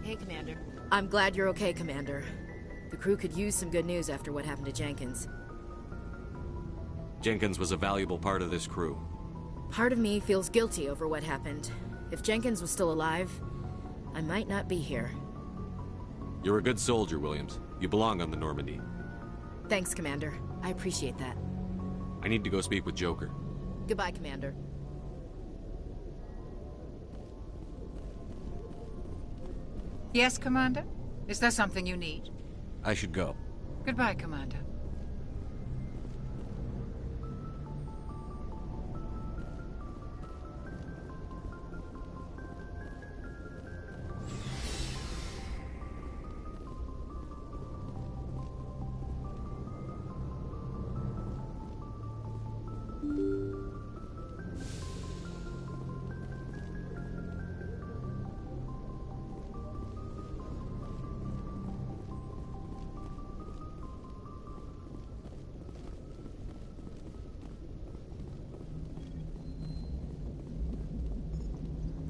okay, Commander. I'm glad you're okay, Commander. The crew could use some good news after what happened to Jenkins. Jenkins was a valuable part of this crew. Part of me feels guilty over what happened. If Jenkins was still alive, I might not be here. You're a good soldier, Williams. You belong on the Normandy. Thanks, Commander. I appreciate that. I need to go speak with Joker. Goodbye, Commander. Yes, Commander? Is there something you need? I should go. Goodbye, Commander.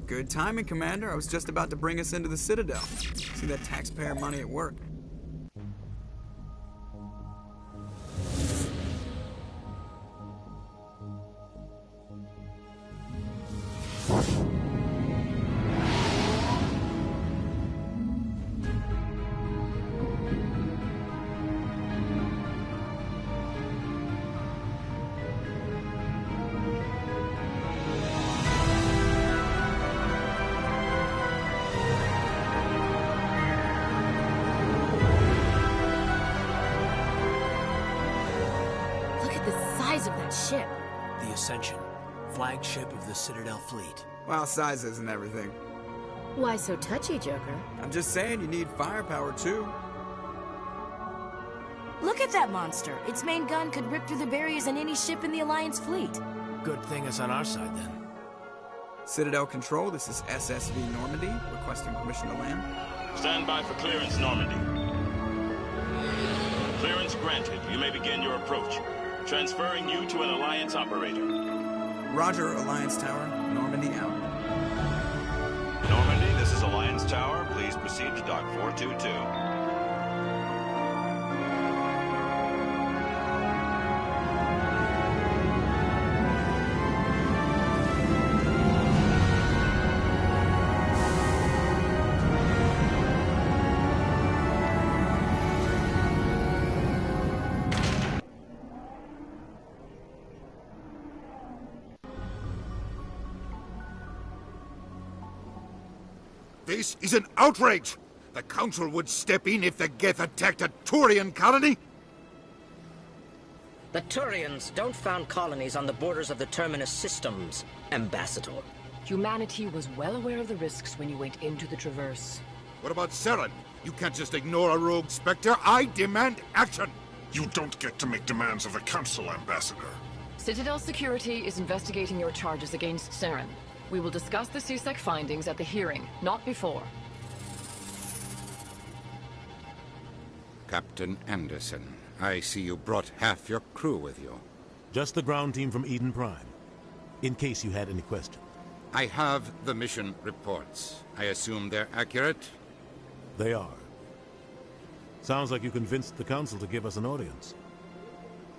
Good timing, Commander. I was just about to bring us into the Citadel. See that taxpayer money at work. Of that ship. The Ascension, flagship of the Citadel fleet. Well, size isn't everything. Why so touchy, Joker? I'm just saying you need firepower, too. Look at that monster. Its main gun could rip through the barriers in any ship in the Alliance fleet. Good thing it's on our side, then. Citadel Control, this is SSV Normandy, requesting permission to land. Stand by for clearance, Normandy. Clearance granted. You may begin your approach. Transferring you to an Alliance operator. Roger, Alliance Tower. Normandy out. Normandy, this is Alliance Tower. Please proceed to Dock 422. This is an outrage! The Council would step in if the Geth attacked a Turian colony? The Turians don't found colonies on the borders of the Terminus systems, Ambassador. Humanity was well aware of the risks when you went into the Traverse. What about Saren? You can't just ignore a rogue Spectre. I demand action! You don't get to make demands of the Council, Ambassador. Citadel Security is investigating your charges against Saren. We will discuss the CSEC findings at the hearing, not before. Captain Anderson, I see you brought half your crew with you. Just the ground team from Eden Prime, in case you had any questions. I have the mission reports. I assume they're accurate? They are. Sounds like you convinced the Council to give us an audience.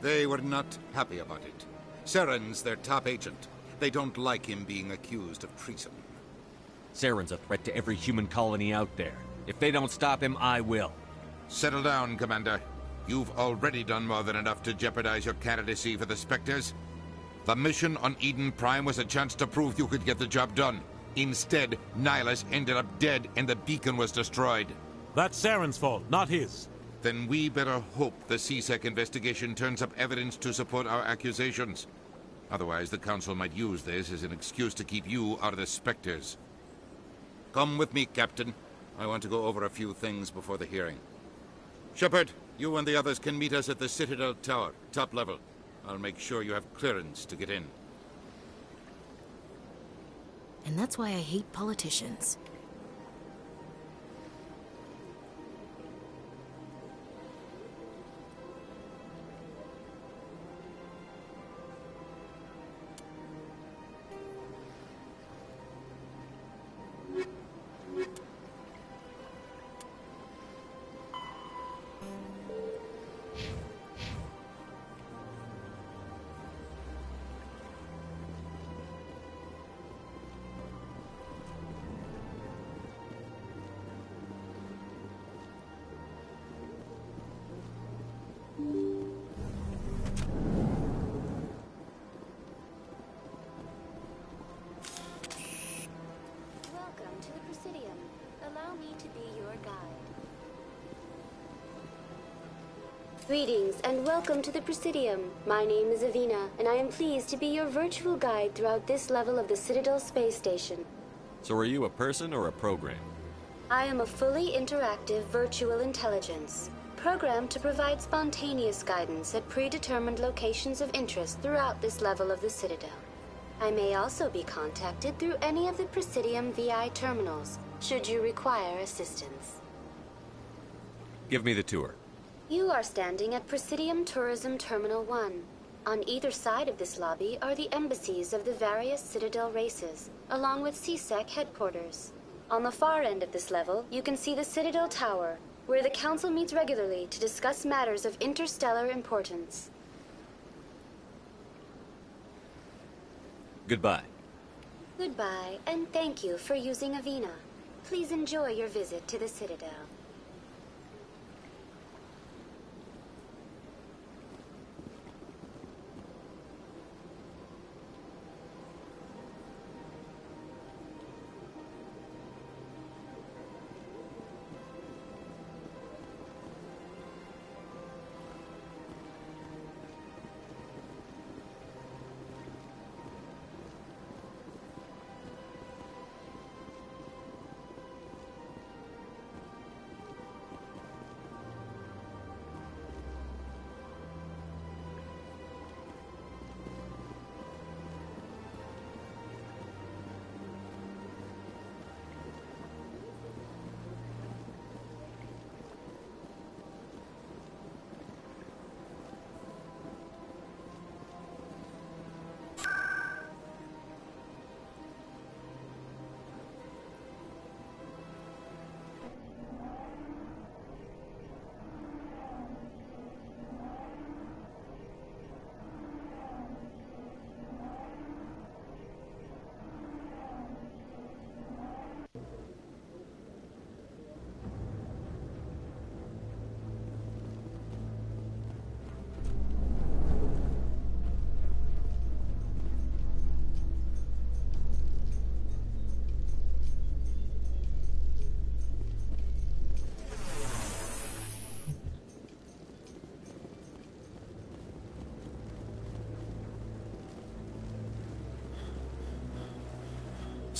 They were not happy about it. Saren's their top agent. They don't like him being accused of treason. Saren's a threat to every human colony out there. If they don't stop him, I will. Settle down, Commander. You've already done more than enough to jeopardize your candidacy for the Spectres. The mission on Eden Prime was a chance to prove you could get the job done. Instead, Nihilus ended up dead and the beacon was destroyed. That's Saren's fault, not his. Then we better hope the CSEC investigation turns up evidence to support our accusations. Otherwise, the Council might use this as an excuse to keep you out of the Spectres. Come with me, Captain. I want to go over a few things before the hearing. Shepard, you and the others can meet us at the Citadel Tower, top level. I'll make sure you have clearance to get in. And that's why I hate politicians. allow me to be your guide. Greetings and welcome to the Presidium. My name is Avina, and I am pleased to be your virtual guide throughout this level of the Citadel space station. So are you a person or a program? I am a fully interactive virtual intelligence, programmed to provide spontaneous guidance at predetermined locations of interest throughout this level of the Citadel. I may also be contacted through any of the Presidium VI terminals, should you require assistance. Give me the tour. You are standing at Presidium Tourism Terminal 1. On either side of this lobby are the embassies of the various Citadel races, along with CSEC headquarters. On the far end of this level, you can see the Citadel Tower, where the Council meets regularly to discuss matters of interstellar importance. Goodbye. Goodbye, and thank you for using Avina. Please enjoy your visit to the Citadel.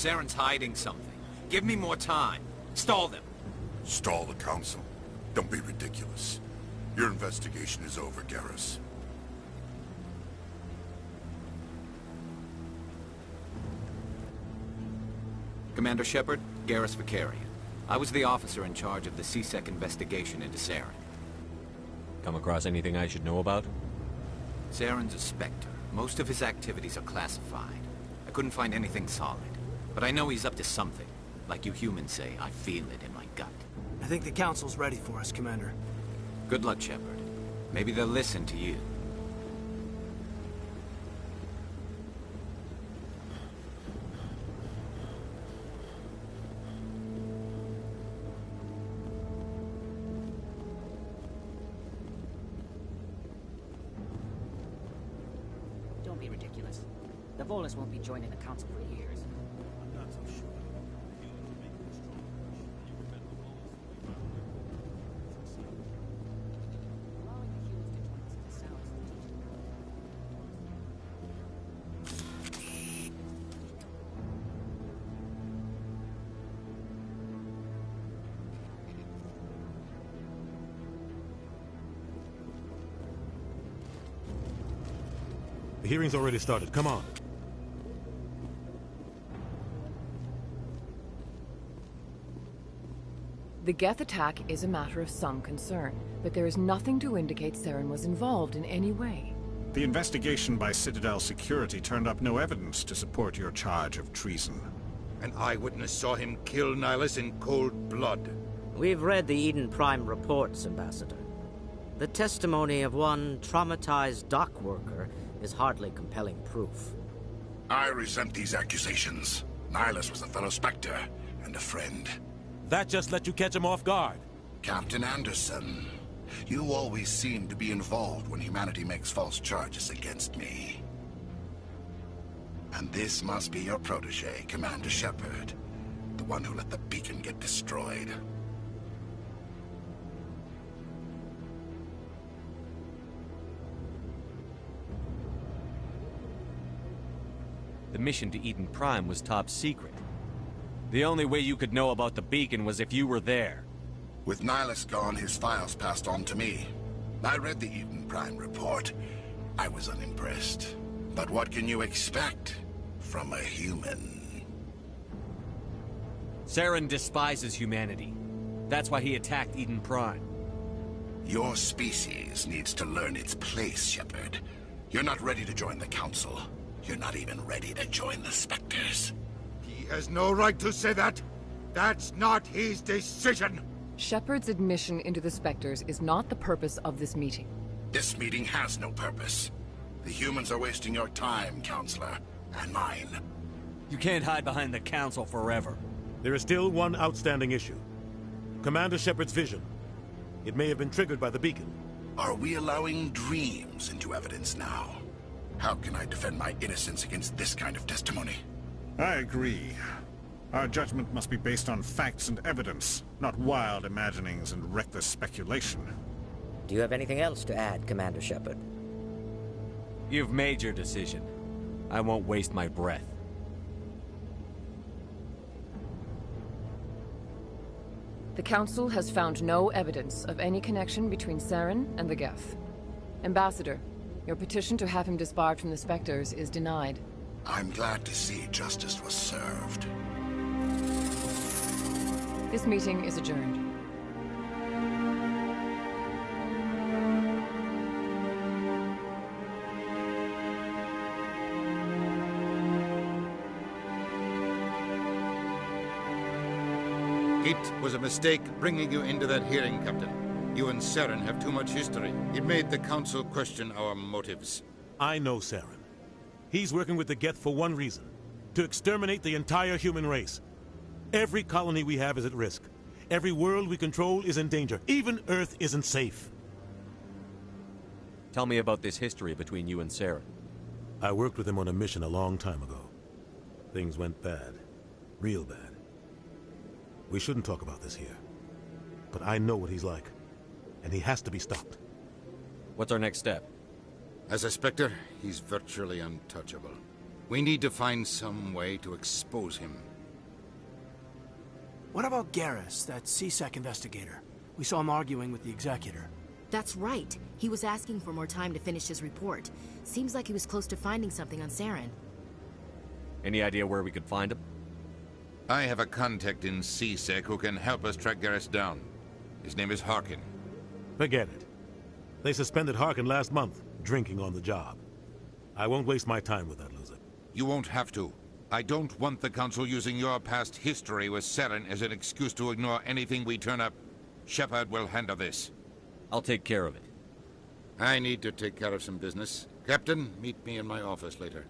Saren's hiding something. Give me more time. Stall them. Stall the Council? Don't be ridiculous. Your investigation is over, Garrus. Commander Shepard, Garrus Vicarian. I was the officer in charge of the CSEC investigation into Saren. Come across anything I should know about? Saren's a Spectre. Most of his activities are classified. I couldn't find anything solid. But I know he's up to something. Like you humans say, I feel it in my gut. I think the Council's ready for us, Commander. Good luck, Shepard. Maybe they'll listen to you. Don't be ridiculous. The Volus won't be joining the Council for years. The hearing's already started. Come on. The Geth attack is a matter of some concern, but there is nothing to indicate Saren was involved in any way. The investigation by Citadel Security turned up no evidence to support your charge of treason. An eyewitness saw him kill Nihilus in cold blood. We've read the Eden Prime reports, Ambassador. The testimony of one traumatized dock worker is hardly compelling proof. I resent these accusations. Nihilus was a fellow Spectre and a friend. That just let you catch him off guard. Captain Anderson, you always seem to be involved when humanity makes false charges against me. And this must be your protege, Commander Shepard. The one who let the beacon get destroyed. The mission to Eden Prime was top secret. The only way you could know about the beacon was if you were there. With Nihilus gone, his files passed on to me. I read the Eden Prime report. I was unimpressed. But what can you expect from a human? Saren despises humanity. That's why he attacked Eden Prime. Your species needs to learn its place, Shepard. You're not ready to join the Council. You're not even ready to join the Spectres. He has no right to say that. That's not his decision. Shepard's admission into the Spectres is not the purpose of this meeting. This meeting has no purpose. The humans are wasting your time, Counselor, and mine. You can't hide behind the Council forever. There is still one outstanding issue. Commander Shepard's vision. It may have been triggered by the beacon. Are we allowing dreams into evidence now? How can I defend my innocence against this kind of testimony? I agree. Our judgment must be based on facts and evidence, not wild imaginings and reckless speculation. Do you have anything else to add, Commander Shepard? You've made your decision. I won't waste my breath. The Council has found no evidence of any connection between Saren and the Geth. Ambassador, your petition to have him disbarred from the Spectres is denied. I'm glad to see justice was served. This meeting is adjourned. It was a mistake bringing you into that hearing, Captain. You and Saren have too much history. It made the Council question our motives. I know Saren. He's working with the Geth for one reason. To exterminate the entire human race. Every colony we have is at risk. Every world we control is in danger. Even Earth isn't safe. Tell me about this history between you and Saren. I worked with him on a mission a long time ago. Things went bad. Real bad. We shouldn't talk about this here. But I know what he's like. And he has to be stopped. What's our next step? As a Spectre, he's virtually untouchable. We need to find some way to expose him. What about Garrus, that CSEC investigator? We saw him arguing with the Executor. That's right. He was asking for more time to finish his report. Seems like he was close to finding something on Saren. Any idea where we could find him? I have a contact in CSEC who can help us track Garrus down. His name is Harkin. Forget it. They suspended Harkin last month, drinking on the job. I won't waste my time with that loser. You won't have to. I don't want the Council using your past history with Saren as an excuse to ignore anything we turn up. Shepard will handle this. I'll take care of it. I need to take care of some business. Captain, meet me in my office later.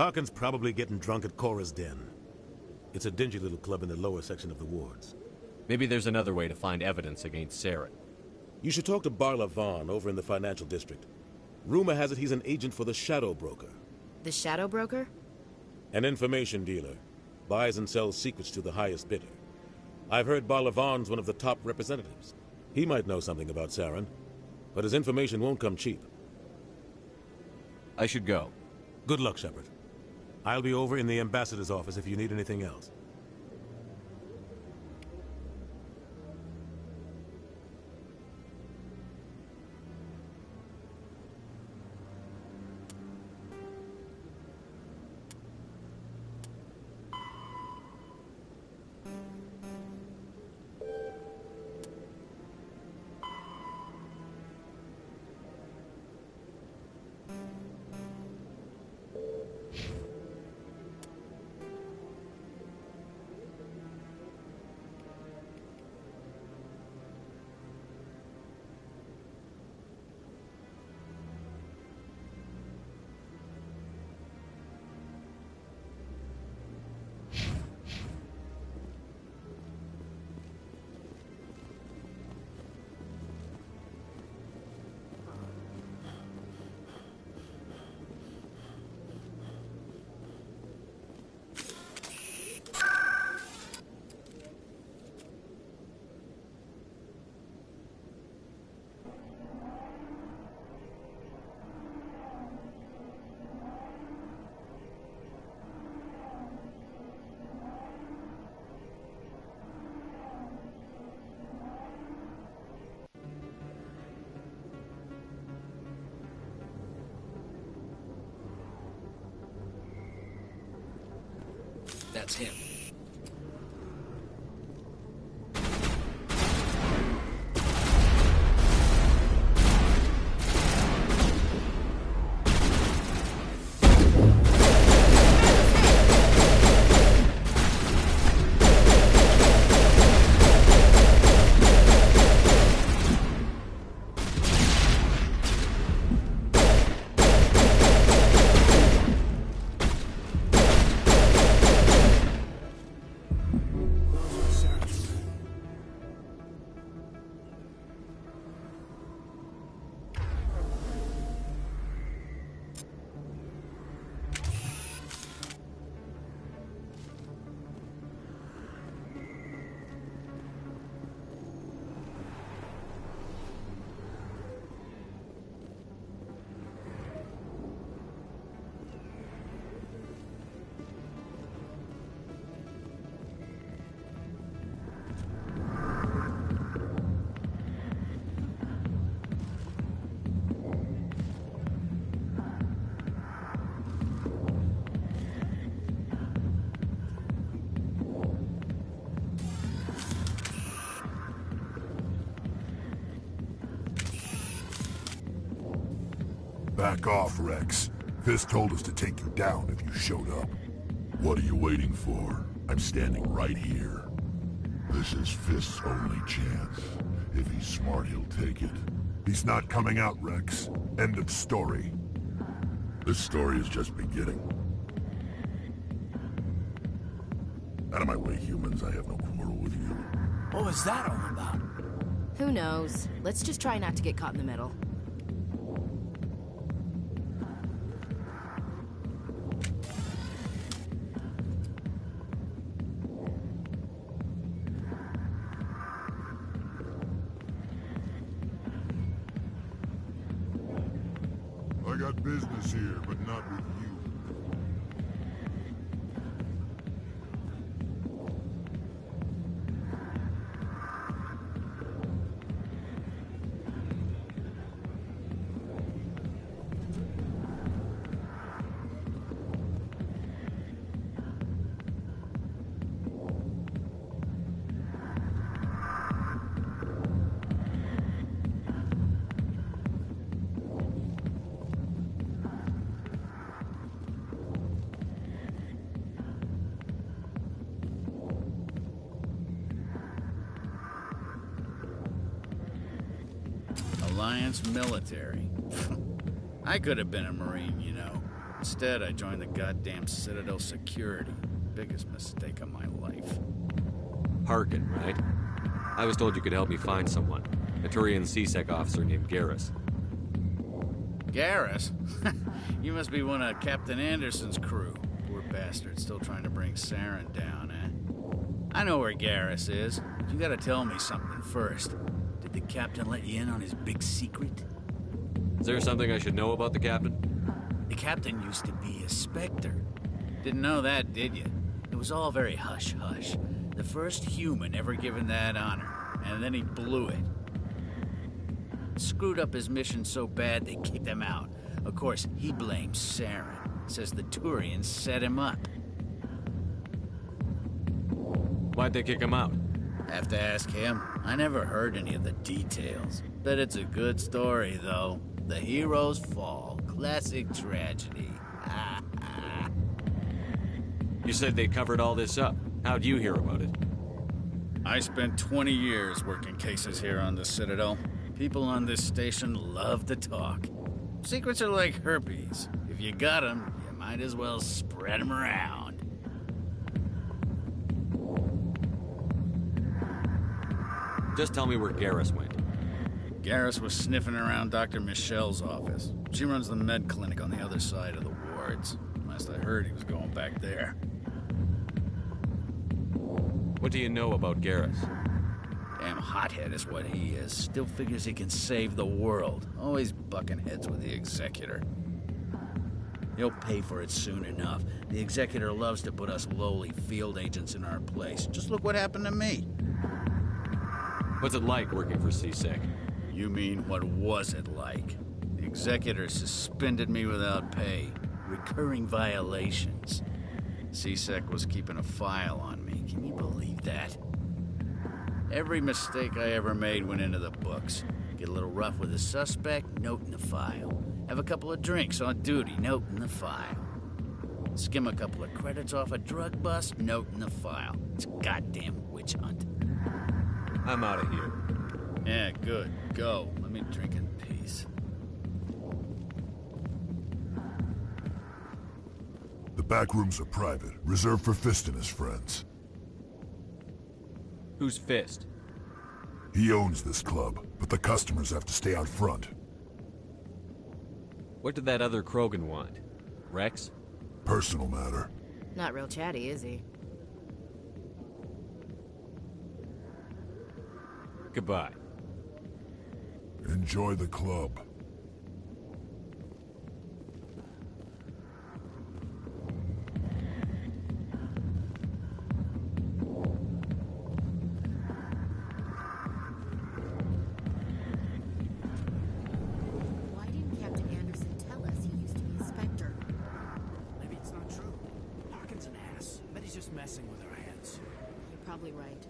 Harkin's probably getting drunk at Cora's Den. It's a dingy little club in the lower section of the wards. Maybe there's another way to find evidence against Saren. You should talk to Barla Vaughn over in the financial district. Rumor has it he's an agent for the Shadow Broker. The Shadow Broker? An information dealer. Buys and sells secrets to the highest bidder. I've heard Barla Vaughn's one of the top representatives. He might know something about Saren, but his information won't come cheap. I should go. Good luck, Shepard. I'll be over in the ambassador's office if you need anything else. that's him. Back off, Rex. Fist told us to take you down if you showed up. What are you waiting for? I'm standing right here. This is Fist's only chance. If he's smart, he'll take it. He's not coming out, Rex. End of story. This story is just beginning. Out of my way, humans. I have no quarrel with you. What was that all about? Who knows? Let's just try not to get caught in the middle. I got business here, but not with you. Alliance military. I could have been a Marine, you know. Instead, I joined the goddamn Citadel security. Biggest mistake of my life. Harkin, right? I was told you could help me find someone. A Turian CSEC officer named Garrus. Garrus? You must be one of Captain Anderson's crew. Poor bastard, still trying to bring Saren down, eh? I know where Garrus is. You gotta tell me something first. Did the captain let you in on his big secret? Is there something I should know about the captain? The captain used to be a Spectre. Didn't know that, did you? It was all very hush-hush. The first human ever given that honor, and then he blew it. Screwed up his mission so bad they kicked him out. Of course, he blames Saren. Says the Turians set him up. Why'd they kick him out? Have to ask him. I never heard any of the details. Bet it's a good story, though. The heroes fall. Classic tragedy. You said they covered all this up. How'd you hear about it? I spent 20 years working cases here on the Citadel. People on this station love to talk. Secrets are like herpes. If you got them, you might as well spread them around. Just tell me where Garrus went. Garrus was sniffing around Dr. Michelle's office. She runs the med clinic on the other side of the wards. Last I heard, he was going back there. What do you know about Garrus? Damn hothead is what he is. Still figures he can save the world. Always bucking heads with the Executor. He'll pay for it soon enough. The Executor loves to put us lowly field agents in our place. Just look what happened to me. What's it like working for CSEC? You mean, what was it like? The Executor suspended me without pay. Recurring violations. C-Sec was keeping a file on me. Can you believe that? Every mistake I ever made went into the books. Get a little rough with a suspect, note in the file. Have a couple of drinks on duty, note in the file. Skim a couple of credits off a drug bust, note in the file. It's a goddamn witch hunt. I'm out of here. Yeah, good. Go. Let me drink in peace. The back rooms are private, reserved for Fist and his friends. Who's Fist? He owns this club, but the customers have to stay out front. What did that other Krogan want? Rex? Personal matter. Not real chatty, is he? Goodbye. Enjoy the club. Why didn't Captain Anderson tell us he used to be a Spectre? Maybe it's not true. Harkin's an ass. Bet he's just messing with our heads. You're probably right.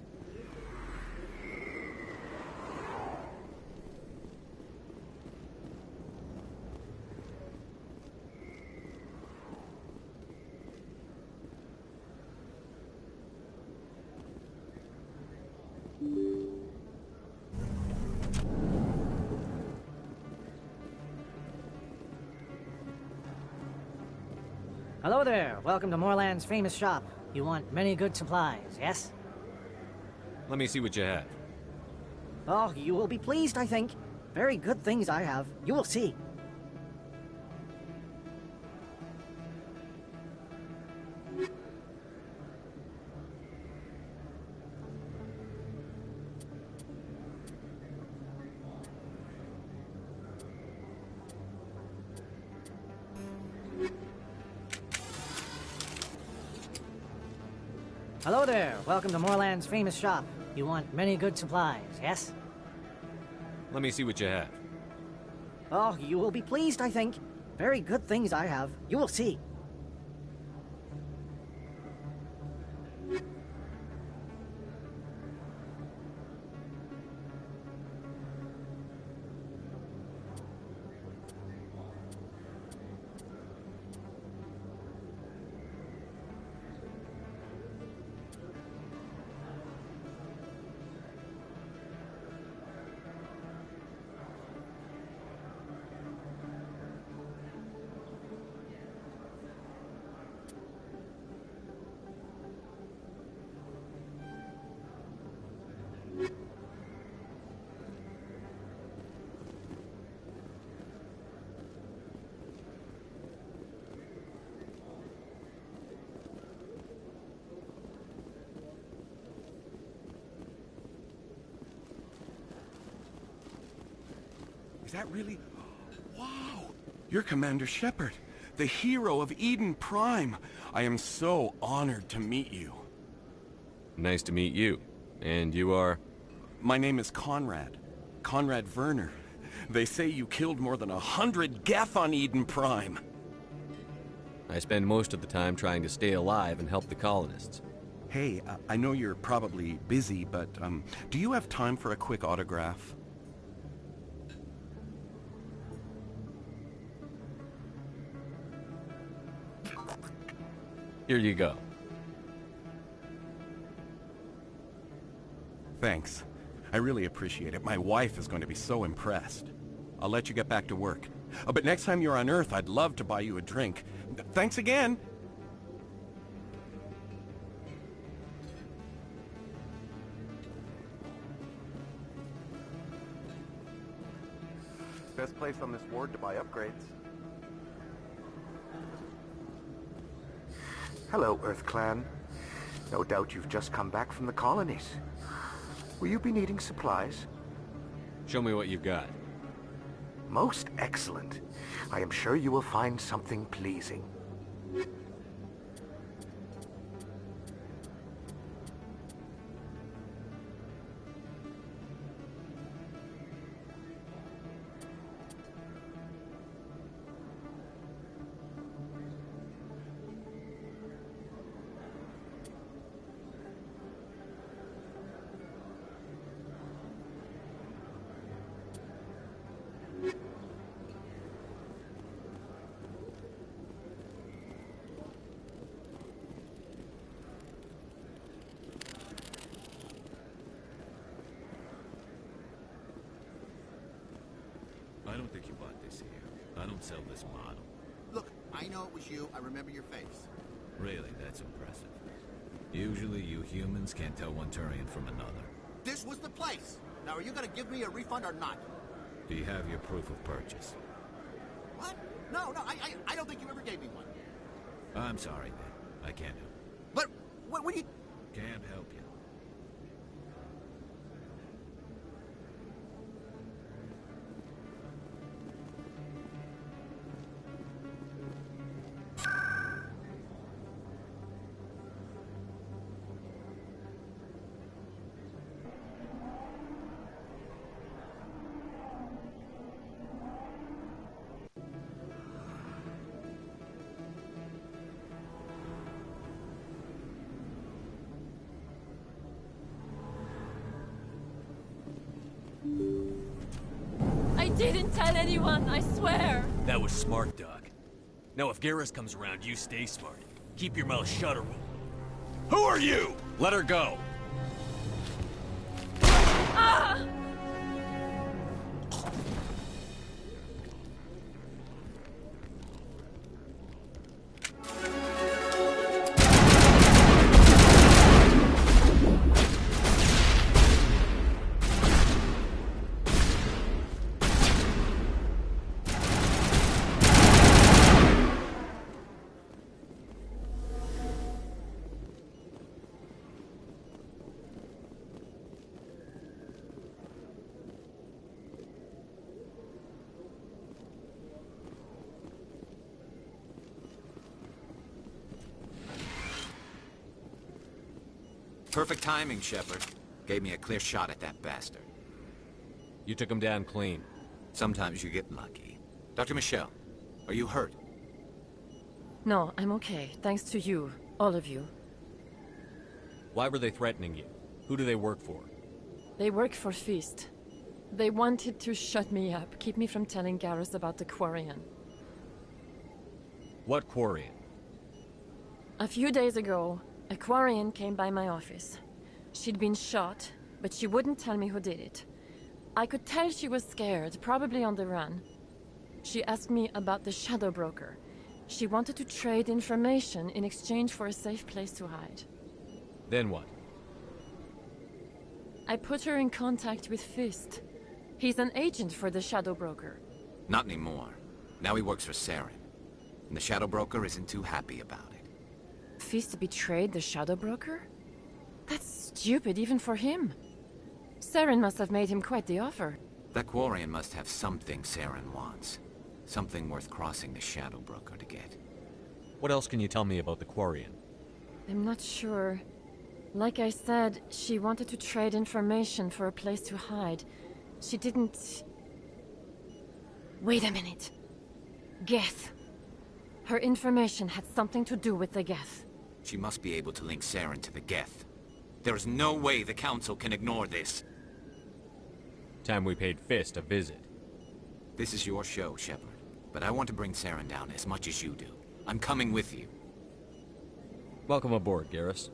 Hello there. Welcome to Moorland's famous shop. You want many good supplies, yes? Let me see what you have. Oh, you will be pleased, I think. Very good things I have. You will see. Hello there. Welcome to Moorland's famous shop. You want many good supplies, yes? Let me see what you have. Oh, you will be pleased, I think. Very good things I have. You will see. Is that really... Wow! You're Commander Shepard, the hero of Eden Prime. I am so honored to meet you. Nice to meet you. And you are? My name is Conrad. Conrad Werner. They say you killed more than 100 Geth on Eden Prime. I spend most of the time trying to stay alive and help the colonists. Hey, I know you're probably busy, but do you have time for a quick autograph? Here you go. Thanks. I really appreciate it. My wife is going to be so impressed. I'll let you get back to work. But next time you're on Earth, I'd love to buy you a drink. Thanks again! Best place on this ward to buy upgrades. Hello, Earth Clan. No doubt you've just come back from the colonies. Will you be needing supplies? Show me what you've got. Most excellent. I am sure you will find something pleasing. serious here. I don't sell this model. Look, I know it was you. I remember your face. Really, that's impressive. Usually you humans can't tell one Turian from another. This was the place. Now, are you gonna give me a refund or not? Do you have your proof of purchase? What? No, I don't think you ever gave me one. I'm sorry, man. I can't help. But, what do you... Can't help you. I didn't tell anyone, I swear! That was smart, Doc. Now if Garrus comes around, you stay smart. Keep your mouth shut or we'll... Who are you? Let her go. Ah! Perfect timing, Shepard. Gave me a clear shot at that bastard. You took him down clean. Sometimes you get lucky. Dr. Michelle, are you hurt? No, I'm okay. Thanks to you. All of you. Why were they threatening you? Who do they work for? They work for Feast. They wanted to shut me up, keep me from telling Garrus about the Quarian. What Quarian? A few days ago, a Quarian came by my office. She'd been shot, but she wouldn't tell me who did it. I could tell she was scared, probably on the run. She asked me about the Shadow Broker. She wanted to trade information in exchange for a safe place to hide. Then what? I put her in contact with Fist. He's an agent for the Shadow Broker. Not anymore. Now he works for Saren. And the Shadow Broker isn't too happy about it. Fist betrayed the Shadow Broker? That's stupid even for him. Saren must have made him quite the offer. That Quarian must have something Saren wants. Something worth crossing the Shadow Broker to get. What else can you tell me about the Quarian? I'm not sure. Like I said, she wanted to trade information for a place to hide. She didn't... Wait a minute. Geth. Her information had something to do with the Geth. She must be able to link Saren to the Geth. There is no way the Council can ignore this. Time we paid Fist a visit. This is your show, Shepard. But I want to bring Saren down as much as you do. I'm coming with you. Welcome aboard, Garrus.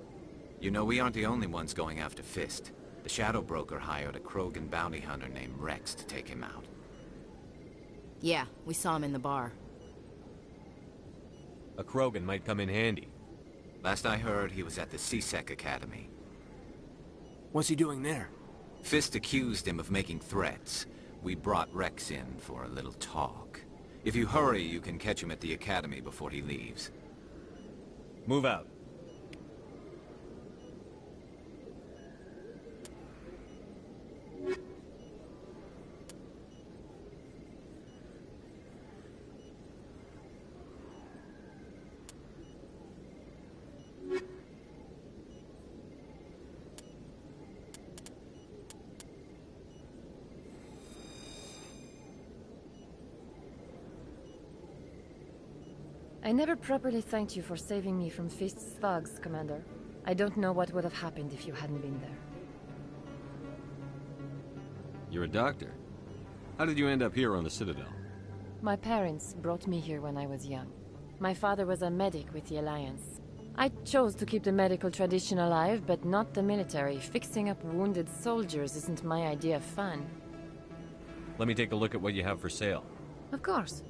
You know, we aren't the only ones going after Fist. The Shadow Broker hired a Krogan bounty hunter named Rex to take him out. Yeah, we saw him in the bar. A Krogan might come in handy. Last I heard, he was at the CSEC Academy. What's he doing there? Fist accused him of making threats. We brought Rex in for a little talk. If you hurry, you can catch him at the Academy before he leaves. Move out. I never properly thanked you for saving me from Fist's thugs, Commander. I don't know what would have happened if you hadn't been there. You're a doctor. How did you end up here on the Citadel? My parents brought me here when I was young. My father was a medic with the Alliance. I chose to keep the medical tradition alive, but not the military. Fixing up wounded soldiers isn't my idea of fun. Let me take a look at what you have for sale. Of course.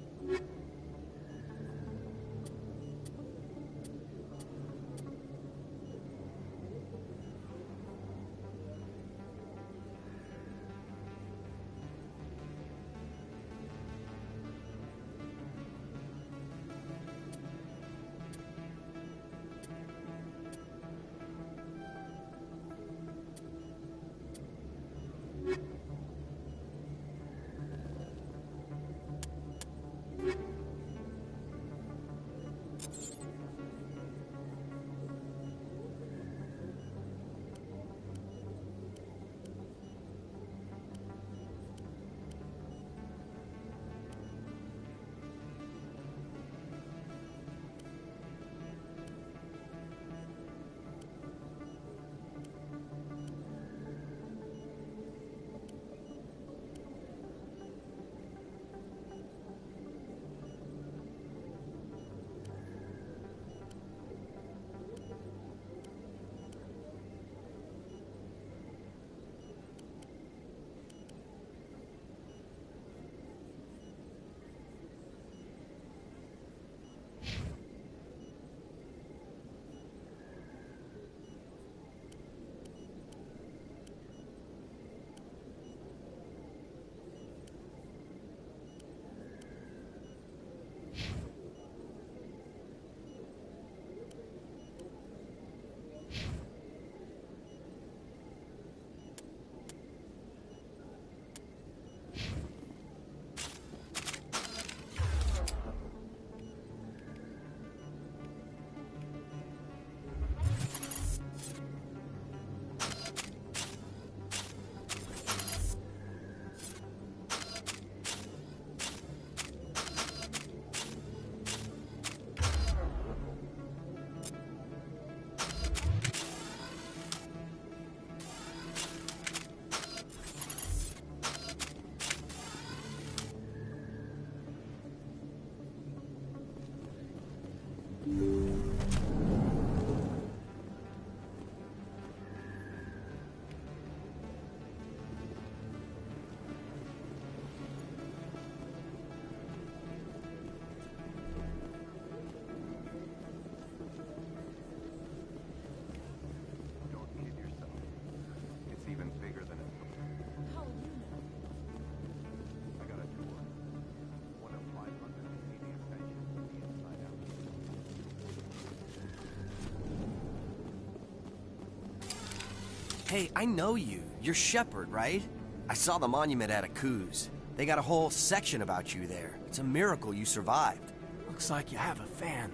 Hey, I know you. You're Shepard, right? I saw the monument at Aku's. They got a whole section about you there. It's a miracle you survived. Looks like you have a fan.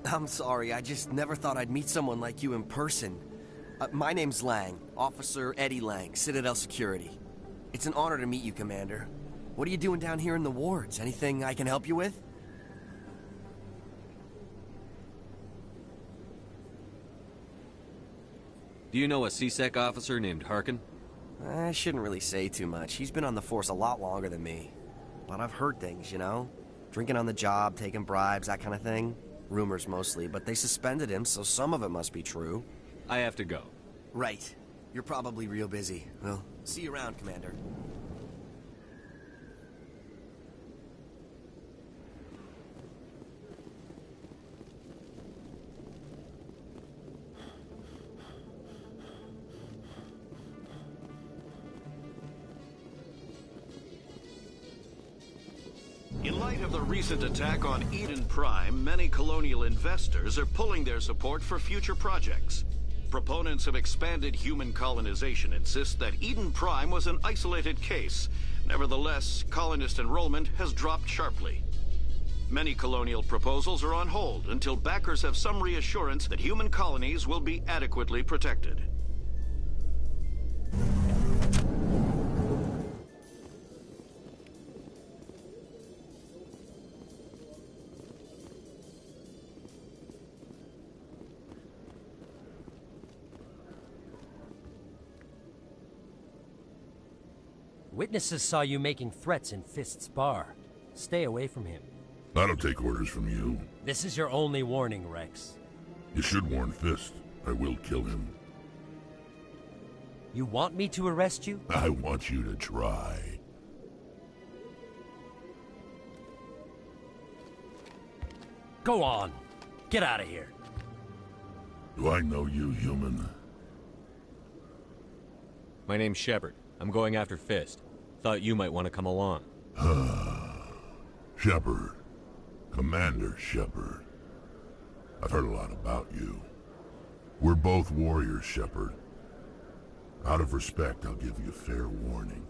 I'm sorry, I just never thought I'd meet someone like you in person. My name's Lang, Officer Eddie Lang, Citadel Security. It's an honor to meet you, Commander. What are you doing down here in the wards? Anything I can help you with? Do you know a CSEC officer named Harkin? I shouldn't really say too much. He's been on the force a lot longer than me. But I've heard things, you know? Drinking on the job, taking bribes, that kind of thing. Rumors mostly, but they suspended him, so some of it must be true. I have to go. Right. You're probably real busy. Well, see you around, Commander. In light of the recent attack on Eden Prime, many colonial investors are pulling their support for future projects. Proponents of expanded human colonization insist that Eden Prime was an isolated case. Nevertheless, colonist enrollment has dropped sharply. Many colonial proposals are on hold until backers have some reassurance that human colonies will be adequately protected. Witnesses saw you making threats in Fist's bar. Stay away from him. I don't take orders from you. This is your only warning, Rex. You should warn Fist. I will kill him. You want me to arrest you? I want you to try. Go on. Get out of here. Do I know you, human? My name's Shepard. I'm going after Fist. Thought you might want to come along. Shepard. Commander Shepard. I've heard a lot about you. We're both warriors, Shepard. Out of respect, I'll give you a fair warning.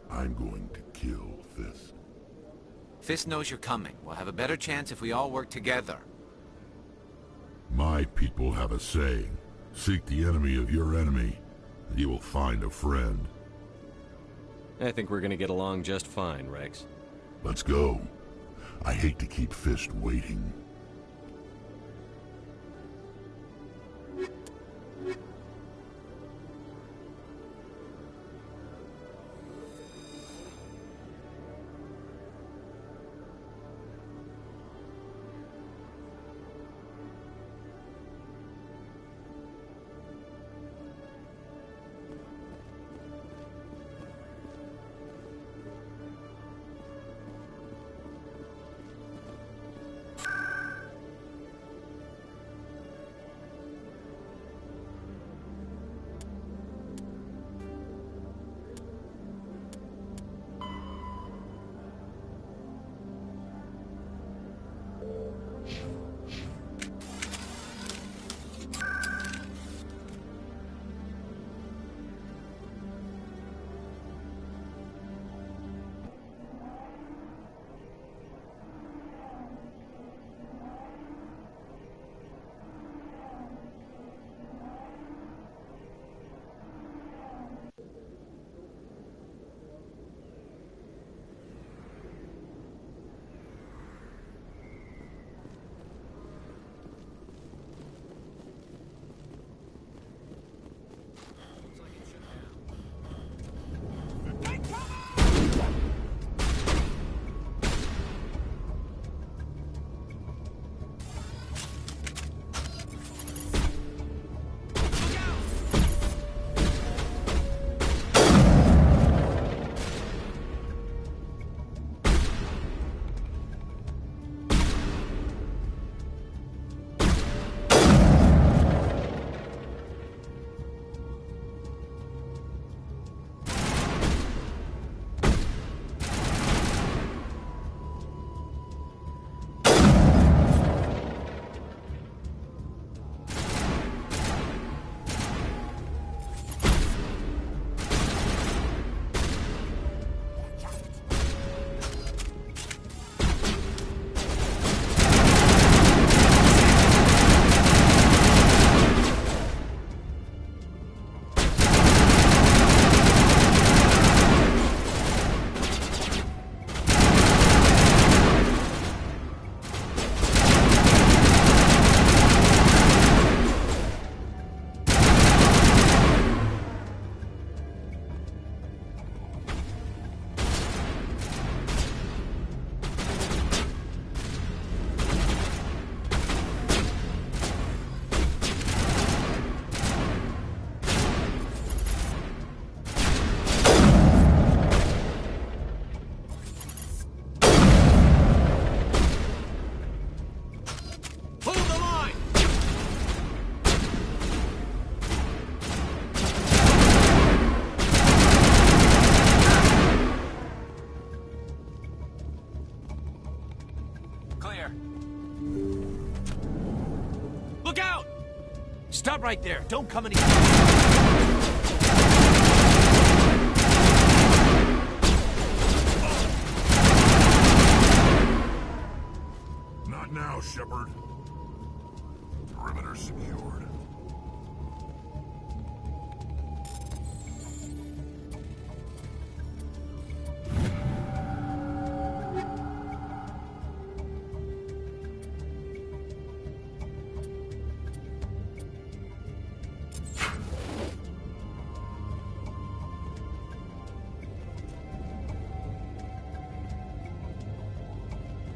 I'm going to kill Fist. Fist knows you're coming. We'll have a better chance if we all work together. My people have a saying. Seek the enemy of your enemy, and you will find a friend. I think we're gonna get along just fine, Rex. Let's go. I hate to keep Fist waiting. Stop right there. Don't come any... Not now, Shepard. Perimeter secured.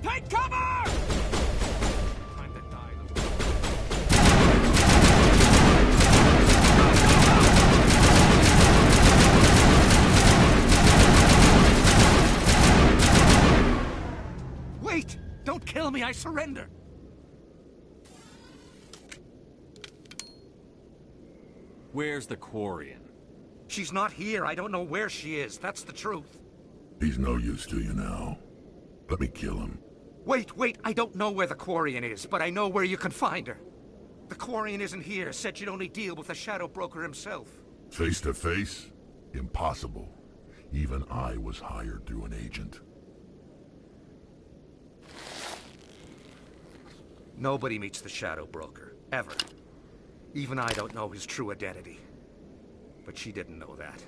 Take cover! Wait! Don't kill me, I surrender! Where's the Quarian? She's not here. I don't know where she is. That's the truth. He's no use to you now. Let me kill him. Wait. I don't know where the Quarian is, but I know where you can find her. The Quarian isn't here. Said she'd only deal with the Shadow Broker himself. Face to face? Impossible. Even I was hired through an agent. Nobody meets the Shadow Broker. Ever. Even I don't know his true identity. But she didn't know that.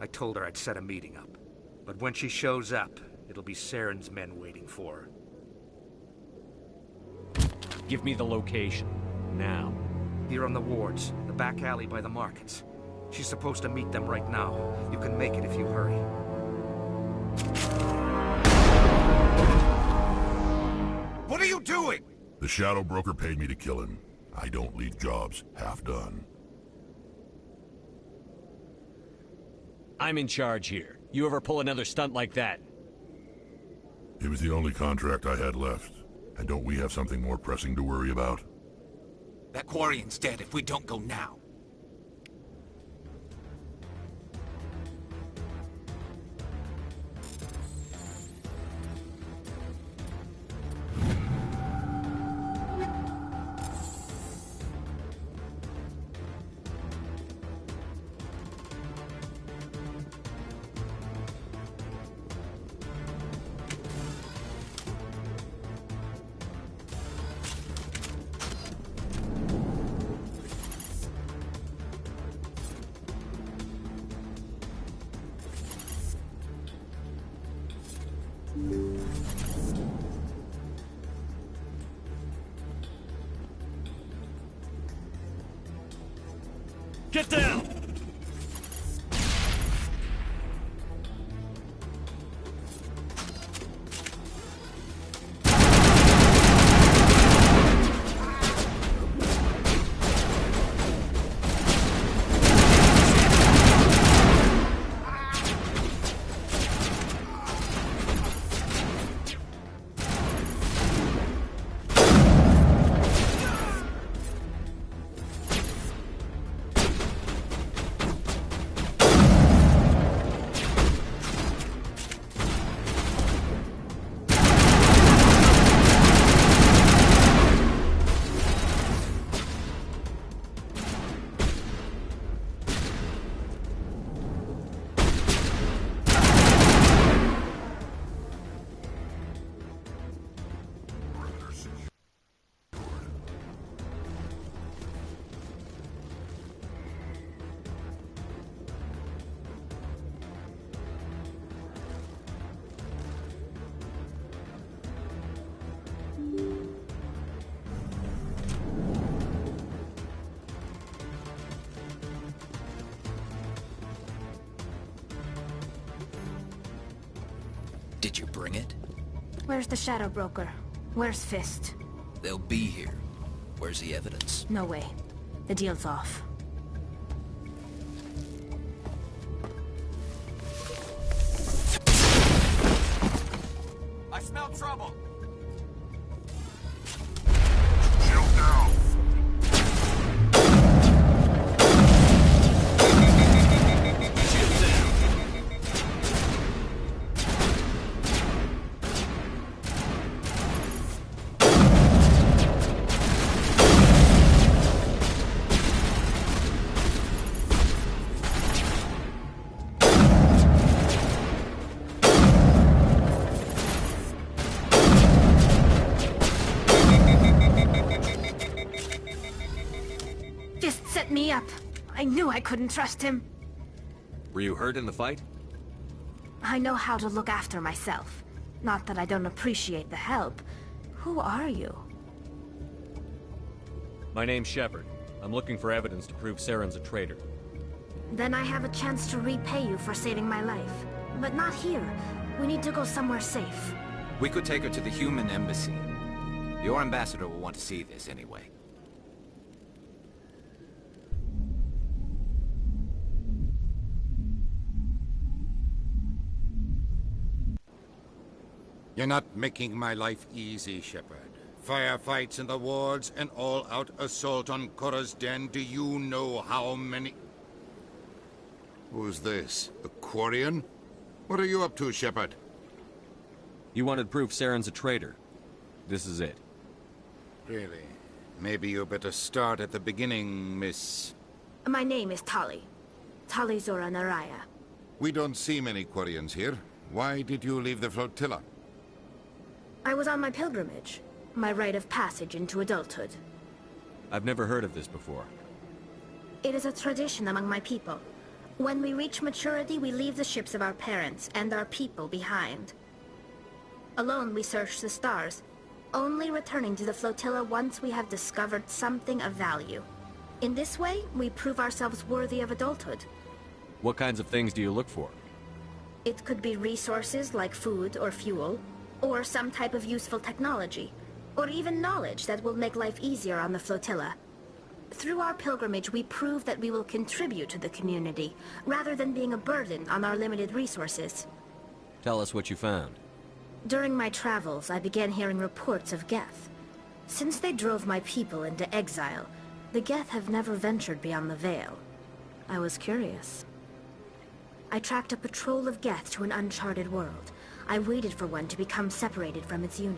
I told her I'd set a meeting up. But when she shows up, it'll be Saren's men waiting for her. Give me the location. Now. Here on the wards, the back alley by the markets. She's supposed to meet them right now. You can make it if you hurry. What are you doing? The Shadow Broker paid me to kill him. I don't leave jobs half done. I'm in charge here. You ever pull another stunt like that? It was the only contract I had left. And don't we have something more pressing to worry about? That Quarian's dead if we don't go now. Get down! Did you bring it? Where's the Shadow Broker? Where's Fist? They'll be here. Where's the evidence? No way. The deal's off. I smell trouble! Shield down! Fist set me up. I knew I couldn't trust him. Were you hurt in the fight? I know how to look after myself. Not that I don't appreciate the help. Who are you? My name's Shepard. I'm looking for evidence to prove Saren's a traitor. Then I have a chance to repay you for saving my life. But not here. We need to go somewhere safe. We could take her to the human embassy. Your ambassador will want to see this anyway. You're not making my life easy, Shepard. Firefights in the wards, an all-out assault on Korra's den. Do you know how many... Who's this? A Quarian? What are you up to, Shepard? You wanted proof Saren's a traitor. This is it. Really? Maybe you better start at the beginning, Miss... My name is Tali. Tali Zora Naraya. We don't see many Quarians here. Why did you leave the flotilla? I was on my pilgrimage. My rite of passage into adulthood. I've never heard of this before. It is a tradition among my people. When we reach maturity, we leave the ships of our parents and our people behind. Alone, we search the stars, only returning to the flotilla once we have discovered something of value. In this way, we prove ourselves worthy of adulthood. What kinds of things do you look for? It could be resources like food or fuel, or some type of useful technology, or even knowledge that will make life easier on the flotilla. Through our pilgrimage, we prove that we will contribute to the community, rather than being a burden on our limited resources. Tell us what you found. During my travels, I began hearing reports of Geth. Since they drove my people into exile, the Geth have never ventured beyond the Veil. I was curious. I tracked a patrol of Geth to an uncharted world. I waited for one to become separated from its unit.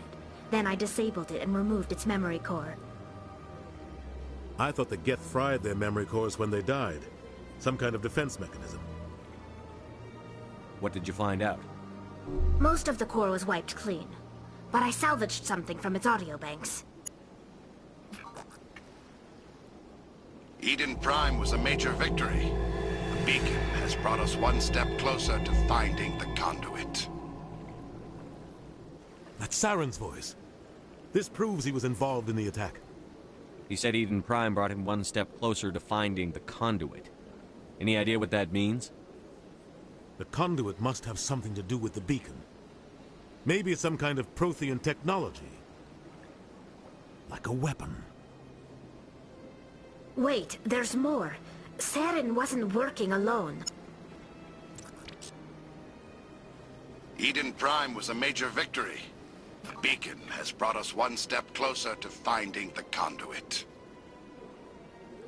Then I disabled it and removed its memory core. I thought the Geth fried their memory cores when they died. Some kind of defense mechanism. What did you find out? Most of the core was wiped clean, but I salvaged something from its audio banks. Eden Prime was a major victory. The beacon has brought us one step closer to finding the conduit. That's Saren's voice. This proves he was involved in the attack. He said Eden Prime brought him one step closer to finding the conduit. Any idea what that means? The conduit must have something to do with the beacon. Maybe it's some kind of Prothean technology. Like a weapon. Wait, there's more. Saren wasn't working alone. Eden Prime was a major victory. The beacon has brought us one step closer to finding the conduit.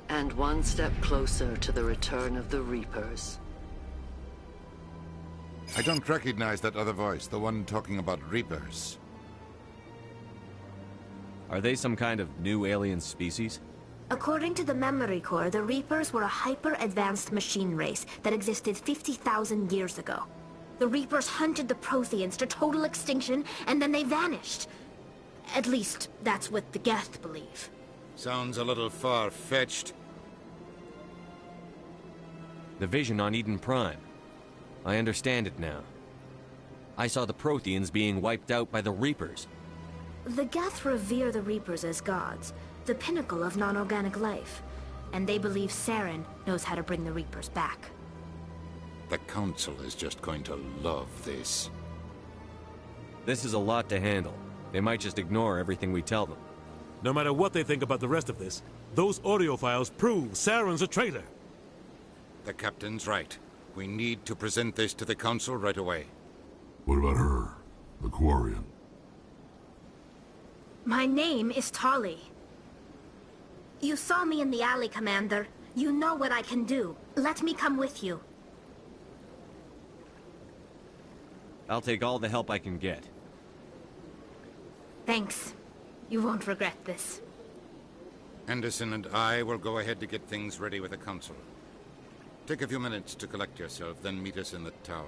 And one step closer to the return of the Reapers. I don't recognize that other voice, the one talking about Reapers. Are they some kind of new alien species? According to the memory core, the Reapers were a hyper-advanced machine race that existed 50,000 years ago. The Reapers hunted the Protheans to total extinction, and then they vanished. At least, that's what the Geth believe. Sounds a little far-fetched. The vision on Eden Prime. I understand it now. I saw the Protheans being wiped out by the Reapers. The Geth revere the Reapers as gods, the pinnacle of non-organic life. And they believe Saren knows how to bring the Reapers back. The Council is just going to love this. This is a lot to handle. They might just ignore everything we tell them. No matter what they think about the rest of this, those audio files prove Saren's a traitor. The Captain's right. We need to present this to the Council right away. What about her? The Quarian? My name is Tali. You saw me in the alley, Commander. You know what I can do. Let me come with you. I'll take all the help I can get. Thanks. You won't regret this. Anderson and I will go ahead to get things ready with the Council. Take a few minutes to collect yourself, then meet us in the tower.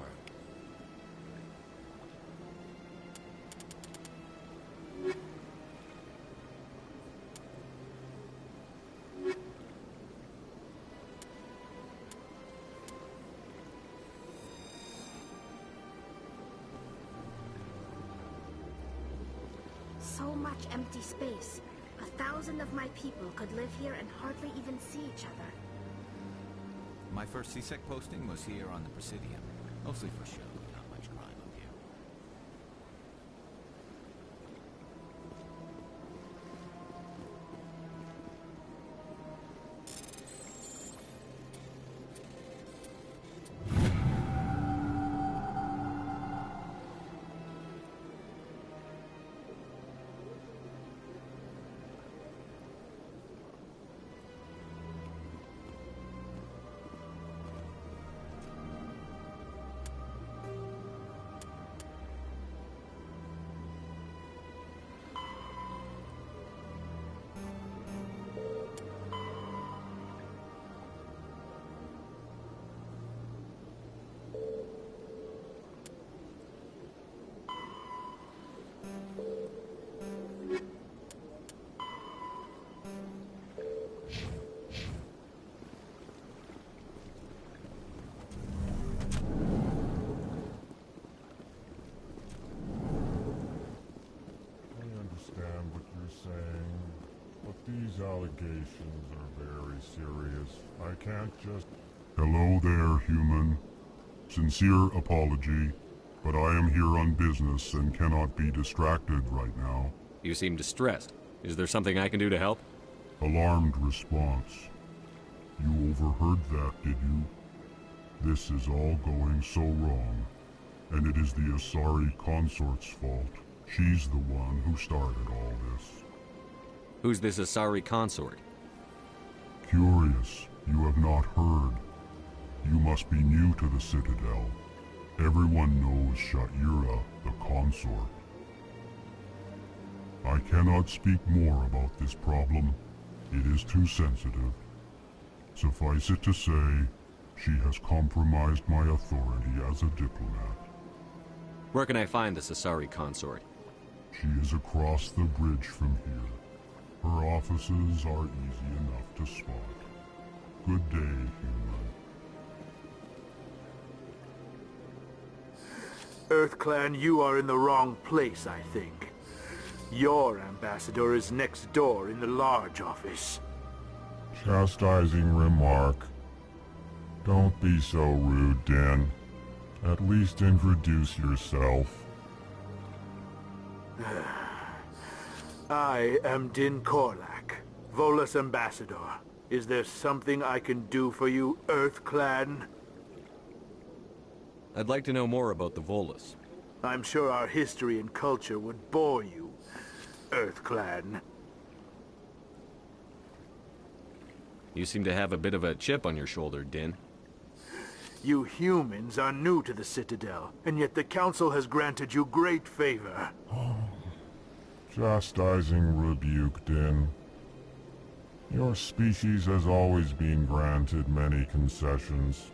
So much empty space. 1,000 of my people could live here and hardly even see each other. My first CSEC posting was here on the Presidium. Mostly for show, not much crime up here. These allegations are very serious. I can't just... Hello there, human. Sincere apology, but I am here on business and cannot be distracted right now. You seem distressed. Is there something I can do to help? Alarmed response. You overheard that, did you? This is all going so wrong, and it is the Asari consort's fault. She's the one who started all this. Who's this Asari consort? Curious, you have not heard. You must be new to the Citadel. Everyone knows Sha'ira, the consort. I cannot speak more about this problem. It is too sensitive. Suffice it to say, she has compromised my authority as a diplomat. Where can I find this Asari consort? She is across the bridge from here. Her offices are easy enough to spot. Good day, human. EarthClan, you are in the wrong place, I think. Your ambassador is next door in the large office. Chastising remark. Don't be so rude, Din. At least introduce yourself. I am Din Korlak, Volus ambassador. Is there something I can do for you, EarthClan? I'd like to know more about the Volus. I'm sure our history and culture would bore you, EarthClan. You seem to have a bit of a chip on your shoulder, Din. You humans are new to the Citadel, and yet the Council has granted you great favor. Chastising rebuke, Din. Your species has always been granted many concessions.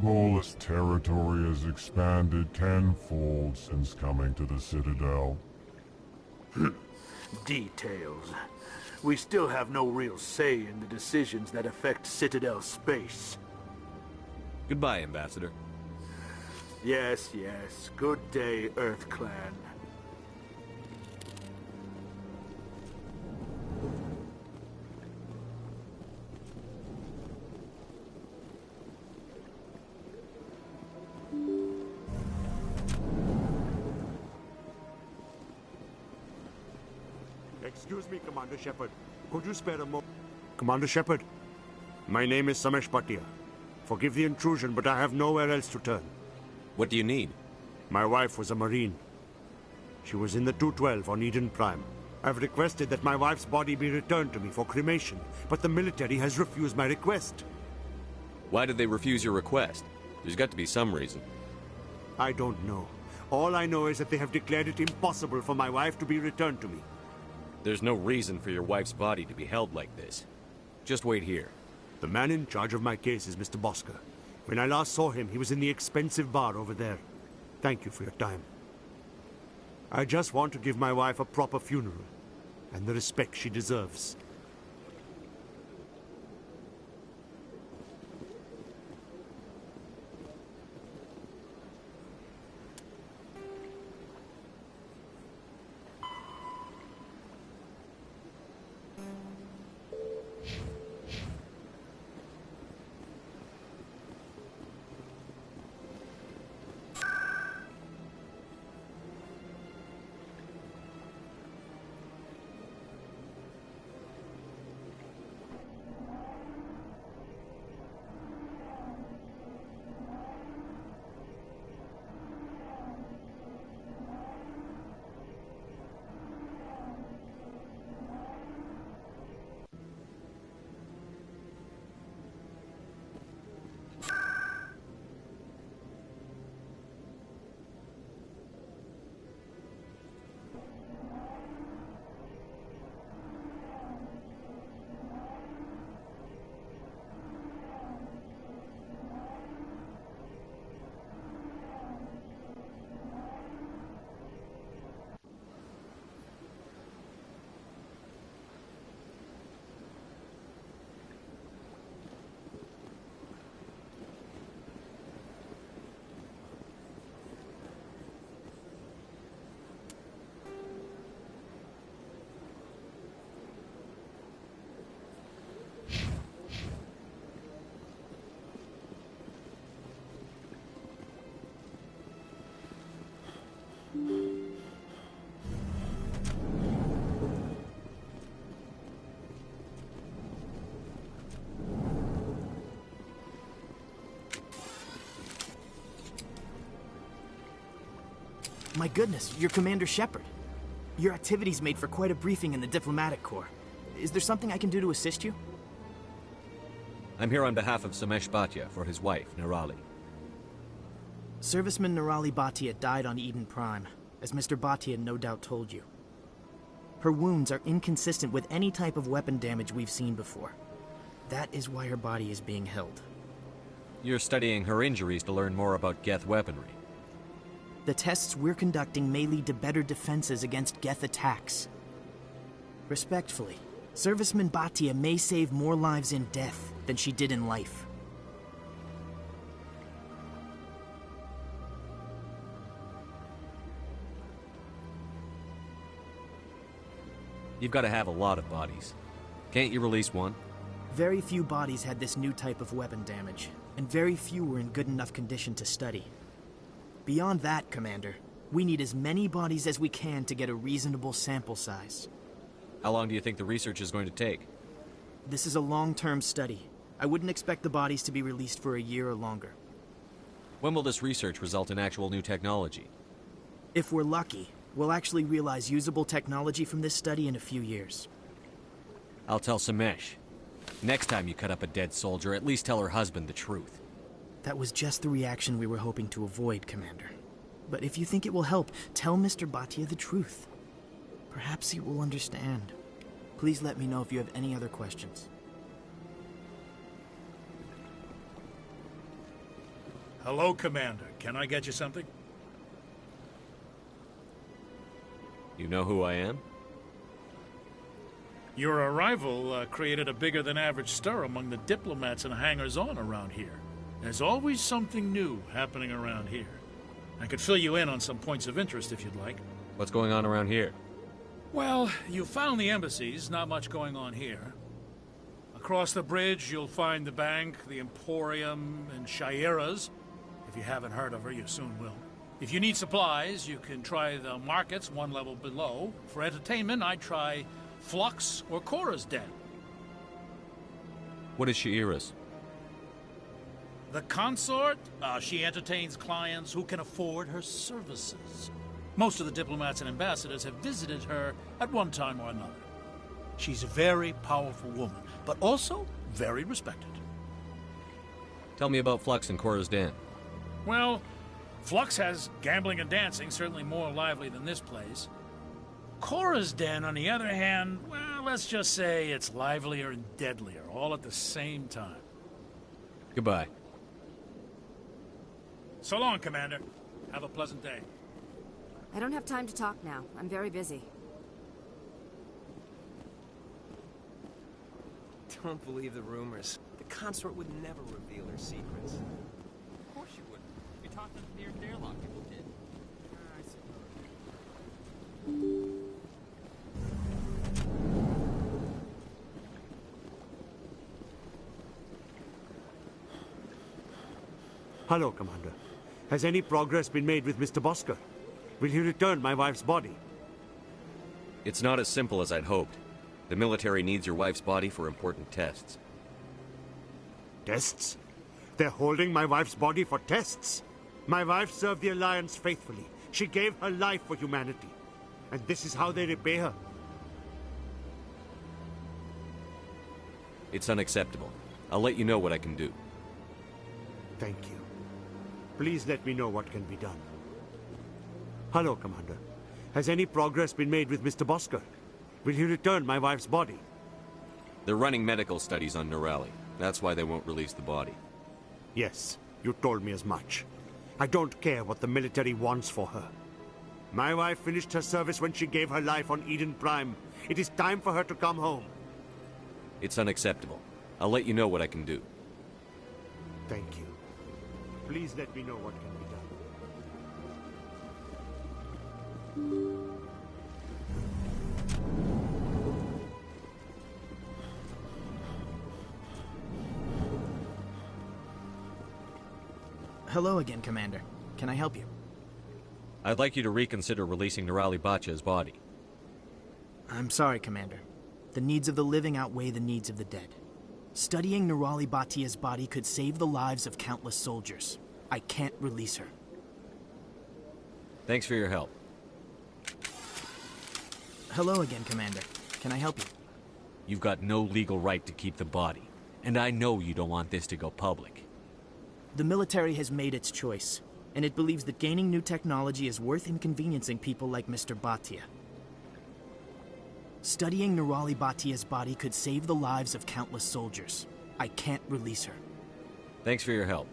Volus territory has expanded tenfold since coming to the Citadel. Details. We still have no real say in the decisions that affect Citadel space. Goodbye, Ambassador. Yes, yes. Good day, EarthClan. Excuse me, Commander Shepard. Could you spare a moment? Commander Shepard, my name is Samesh Bhatia. Forgive the intrusion, but I have nowhere else to turn. What do you need? My wife was a Marine. She was in the 212 on Eden Prime. I've requested that my wife's body be returned to me for cremation, but the military has refused my request. Why did they refuse your request? There's got to be some reason. I don't know. All I know is that they have declared it impossible for my wife to be returned to me. There's no reason for your wife's body to be held like this. Just wait here. The man in charge of my case is Mr. Bosker. When I last saw him, he was in the expensive bar over there. Thank you for your time. I just want to give my wife a proper funeral, and the respect she deserves. My goodness, you're Commander Shepard. Your activities made for quite a briefing in the Diplomatic Corps. Is there something I can do to assist you? I'm here on behalf of Samesh Bhatia for his wife, Nirali. Serviceman Nirali Bhatia died on Eden Prime, as Mr. Bhatia no doubt told you. Her wounds are inconsistent with any type of weapon damage we've seen before. That is why her body is being held. You're studying her injuries to learn more about Geth weaponry. The tests we're conducting may lead to better defenses against Geth attacks. Respectfully, Serviceman Bhatia may save more lives in death than she did in life. You've got to have a lot of bodies. Can't you release one? Very few bodies had this new type of weapon damage, and very few were in good enough condition to study. Beyond that, Commander, we need as many bodies as we can to get a reasonable sample size. How long do you think the research is going to take? This is a long-term study. I wouldn't expect the bodies to be released for a year or longer. When will this research result in actual new technology? If we're lucky, we'll actually realize usable technology from this study in a few years. I'll tell Samesh. Next time you cut up a dead soldier, at least tell her husband the truth. That was just the reaction we were hoping to avoid, Commander. But if you think it will help, tell Mr. Bhatia the truth. Perhaps he will understand. Please let me know if you have any other questions. Hello, Commander. Can I get you something? You know who I am? Your arrival created a bigger-than-average stir among the diplomats and hangers-on around here. There's always something new happening around here. I could fill you in on some points of interest if you'd like. What's going on around here? Well, you found the embassies, not much going on here. Across the bridge, you'll find the bank, the Emporium, and Shaira's. If you haven't heard of her, you soon will. If you need supplies, you can try the markets one level below. For entertainment, I'd try Flux or Cora's Den. What is Shaira's? The consort, she entertains clients who can afford her services. Most of the diplomats and ambassadors have visited her at one time or another. She's a very powerful woman, but also very respected. Tell me about Flux and Cora's Den. Well, Flux has gambling and dancing, certainly more lively than this place. Cora's Den, on the other hand, well, let's just say it's livelier and deadlier, all at the same time. Goodbye. So long, Commander. Have a pleasant day. I don't have time to talk now. I'm very busy. Don't believe the rumors. The consort would never reveal her secrets. Of course you wouldn't. You talked to the airlock people did. Hello, Commander. Has any progress been made with Mr. Bosker? Will he return my wife's body? It's not as simple as I'd hoped. The military needs your wife's body for important tests. Tests? They're holding my wife's body for tests? My wife served the Alliance faithfully. She gave her life for humanity. And this is how they repay her. It's unacceptable. I'll let you know what I can do. Thank you. Please let me know what can be done. Hello, Commander. Has any progress been made with Mr. Bosker? Will he return my wife's body? They're running medical studies on Nirali. That's why they won't release the body. Yes, you told me as much. I don't care what the military wants for her. My wife finished her service when she gave her life on Eden Prime. It is time for her to come home. It's unacceptable. I'll let you know what I can do. Thank you. Please let me know what can be done. Hello again, Commander. Can I help you? I'd like you to reconsider releasing Nirali Bhatia's body. I'm sorry, Commander. The needs of the living outweigh the needs of the dead. Studying Nirali Bhatia's body could save the lives of countless soldiers. I can't release her. Thanks for your help. Hello again, Commander. Can I help you? You've got no legal right to keep the body, and I know you don't want this to go public. The military has made its choice, and it believes that gaining new technology is worth inconveniencing people like Mr. Bhatia. Studying Nirali Bhatia's body could save the lives of countless soldiers. I can't release her. Thanks for your help.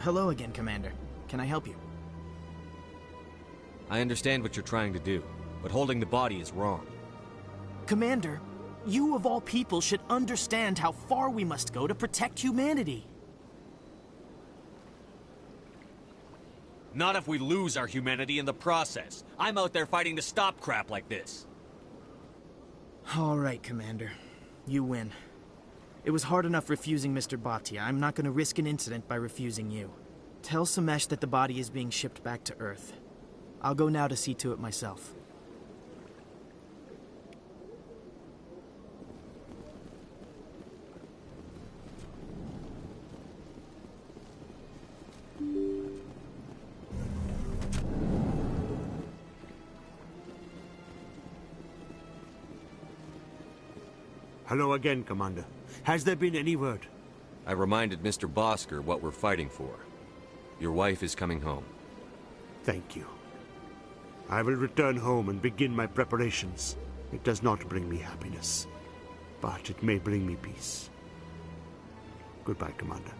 Hello again, Commander. Can I help you? I understand what you're trying to do, but holding the body is wrong. Commander, you of all people should understand how far we must go to protect humanity. Not if we lose our humanity in the process. I'm out there fighting to stop crap like this. All right, Commander. You win. It was hard enough refusing Mr. Bhatia. I'm not going to risk an incident by refusing you. Tell Samesh that the body is being shipped back to Earth. I'll go now to see to it myself. Hello again, Commander. Has there been any word? I reminded Mr. Bosker what we're fighting for. Your wife is coming home. Thank you. I will return home and begin my preparations. It does not bring me happiness, but it may bring me peace. Goodbye, Commander.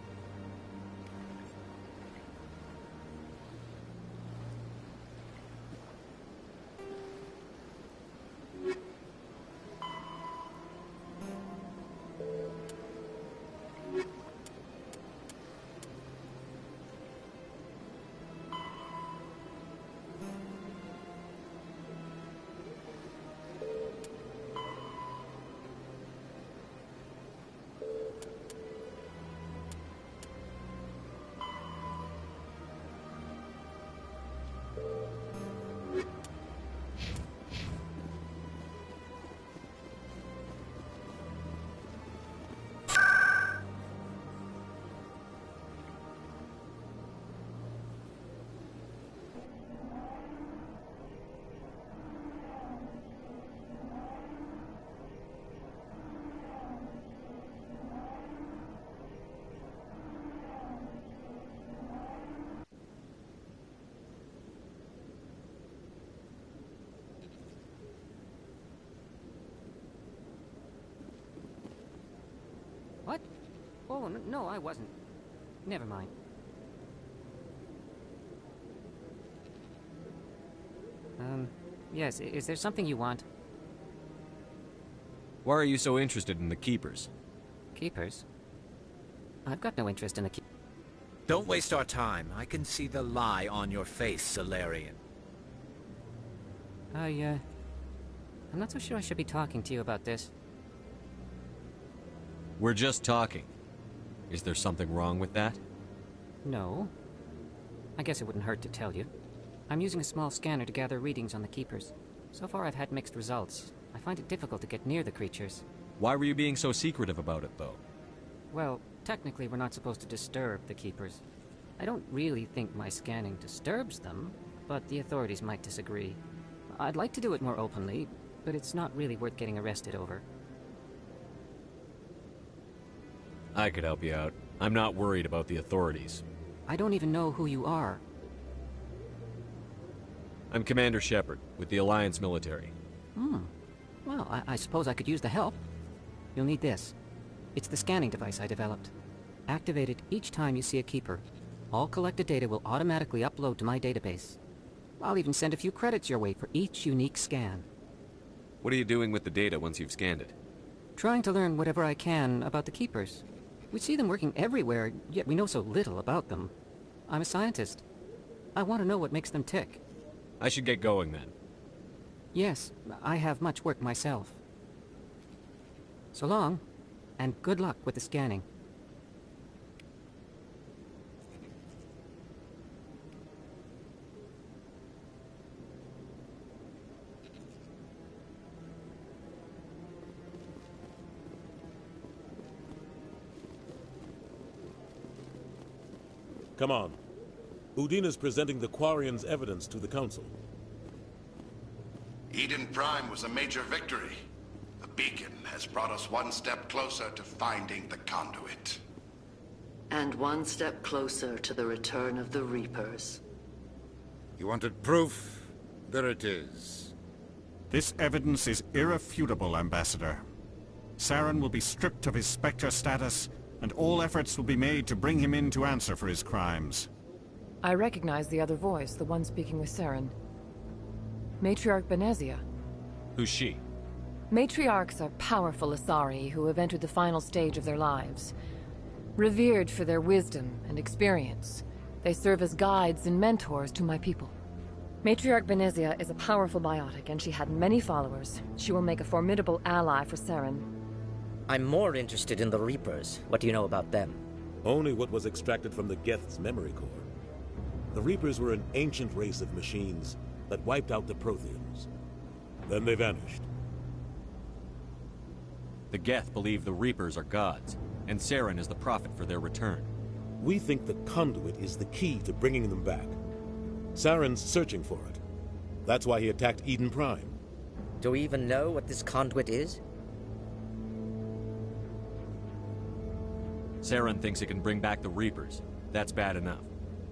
What? Oh, no, I wasn't. Never mind. Yes, is there something you want? Why are you so interested in the Keepers? Keepers? I've got no interest in the Keepers. Don't waste our time. I can see the lie on your face, Solarian. I'm not so sure I should be talking to you about this. We're just talking. Is there something wrong with that? No. I guess it wouldn't hurt to tell you. I'm using a small scanner to gather readings on the Keepers. So far I've had mixed results. I find it difficult to get near the creatures. Why were you being so secretive about it, though? Well, technically we're not supposed to disturb the Keepers. I don't really think my scanning disturbs them, but the authorities might disagree. I'd like to do it more openly, but it's not really worth getting arrested over. I could help you out. I'm not worried about the authorities. I don't even know who you are. I'm Commander Shepard, with the Alliance military. Well, I suppose I could use the help. You'll need this. It's the scanning device I developed. Activate it each time you see a Keeper. All collected data will automatically upload to my database. I'll even send a few credits your way for each unique scan. What are you doing with the data once you've scanned it? Trying to learn whatever I can about the Keepers. We see them working everywhere, yet we know so little about them. I'm a scientist. I want to know what makes them tick. I should get going then. Yes, I have much work myself. So long, and good luck with the scanning. Come on. Udina's presenting the Quarian's evidence to the Council. Eden Prime was a major victory. The beacon has brought us one step closer to finding the conduit. And one step closer to the return of the Reapers. You wanted proof? There it is. This evidence is irrefutable, Ambassador. Saren will be stripped of his Spectre status, and all efforts will be made to bring him in to answer for his crimes. I recognize the other voice, the one speaking with Saren. Matriarch Benezia. Who's she? Matriarchs are powerful Asari who have entered the final stage of their lives. Revered for their wisdom and experience, they serve as guides and mentors to my people. Matriarch Benezia is a powerful biotic, and she had many followers. She will make a formidable ally for Saren. I'm more interested in the Reapers. What do you know about them? Only what was extracted from the Geth's memory core. The Reapers were an ancient race of machines that wiped out the Protheans. Then they vanished. The Geth believe the Reapers are gods, and Saren is the prophet for their return. We think the conduit is the key to bringing them back. Saren's searching for it. That's why he attacked Eden Prime. Do we even know what this conduit is? Saren thinks it can bring back the Reapers. That's bad enough.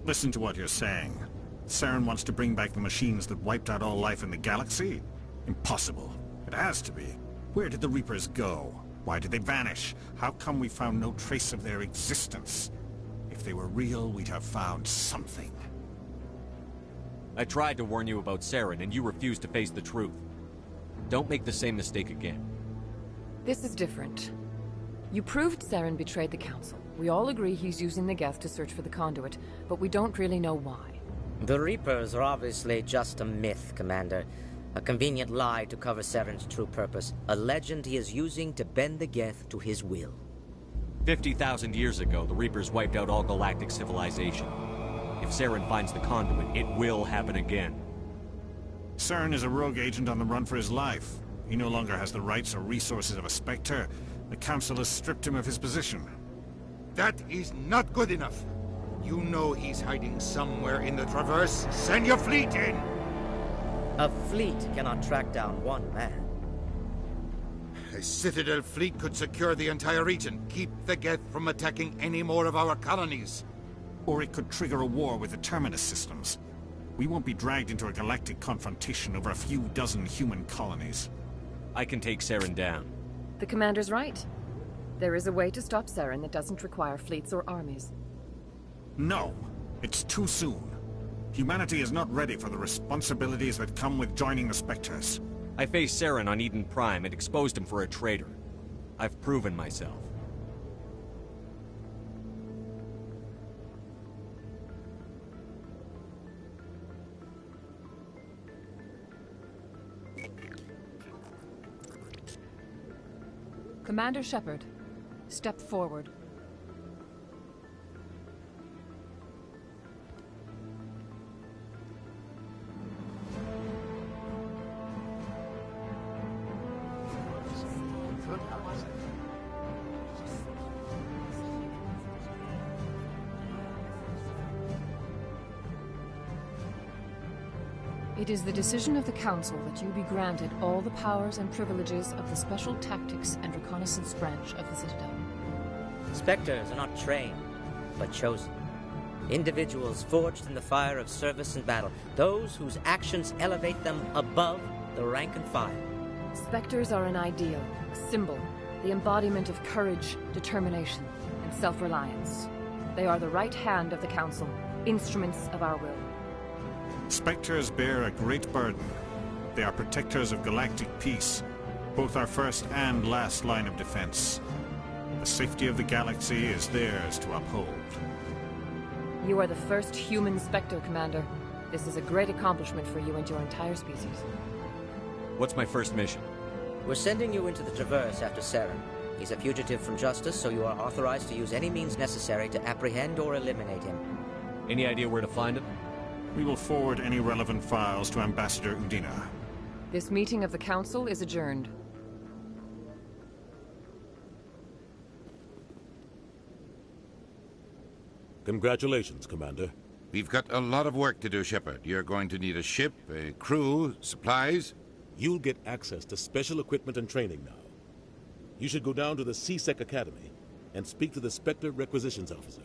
Listen to what you're saying. Saren wants to bring back the machines that wiped out all life in the galaxy? Impossible. It has to be. Where did the Reapers go? Why did they vanish? How come we found no trace of their existence? If they were real, we'd have found something. I tried to warn you about Saren, and you refused to face the truth. Don't make the same mistake again. This is different. You proved Saren betrayed the Council. We all agree he's using the Geth to search for the conduit, but we don't really know why. The Reapers are obviously just a myth, Commander. A convenient lie to cover Saren's true purpose. A legend he is using to bend the Geth to his will. 50,000 years ago, the Reapers wiped out all galactic civilization. If Saren finds the conduit, it will happen again. Saren is a rogue agent on the run for his life. He no longer has the rights or resources of a Spectre. The Council has stripped him of his position. That is not good enough. You know he's hiding somewhere in the Traverse. Send your fleet in! A fleet cannot track down one man. A Citadel fleet could secure the entire region, keep the Geth from attacking any more of our colonies. Or it could trigger a war with the Terminus systems. We won't be dragged into a galactic confrontation over a few dozen human colonies. I can take Saren down. The Commander's right. There is a way to stop Saren that doesn't require fleets or armies. No, it's too soon. Humanity is not ready for the responsibilities that come with joining the Spectres. I faced Saren on Eden Prime and exposed him for a traitor. I've proven myself. Commander Shepard, step forward. It is the decision of the Council that you be granted all the powers and privileges of the Special Tactics and Reconnaissance branch of the Citadel. Spectres are not trained, but chosen. Individuals forged in the fire of service and battle. Those whose actions elevate them above the rank and file. Spectres are an ideal, a symbol, the embodiment of courage, determination, and self-reliance. They are the right hand of the Council, instruments of our will. Spectres bear a great burden. They are protectors of galactic peace, both our first and last line of defense. The safety of the galaxy is theirs to uphold. You are the first human Spectre, Commander. This is a great accomplishment for you and your entire species. What's my first mission? We're sending you into the Traverse after Saren. He's a fugitive from justice, so you are authorized to use any means necessary to apprehend or eliminate him. Any idea where to find him? We will forward any relevant files to Ambassador Udina. This meeting of the Council is adjourned. Congratulations, Commander. We've got a lot of work to do, Shepard. You're going to need a ship, a crew, supplies. You'll get access to special equipment and training now. You should go down to the C-Sec Academy and speak to the Spectre Requisitions Officer.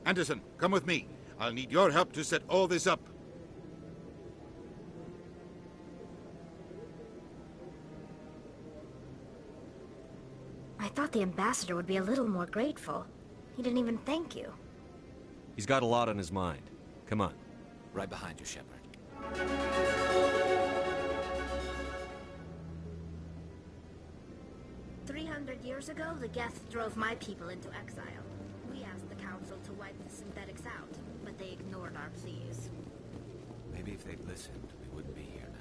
Anderson, come with me. I'll need your help to set all this up. I thought the ambassador would be a little more grateful. He didn't even thank you. He's got a lot on his mind. Come on. Right behind you, Shepard. 300 years ago, the Geth drove my people into exile. We asked the Council to wipe the synthetics out, but they ignored our pleas. Maybe if they'd listened, we wouldn't be here now.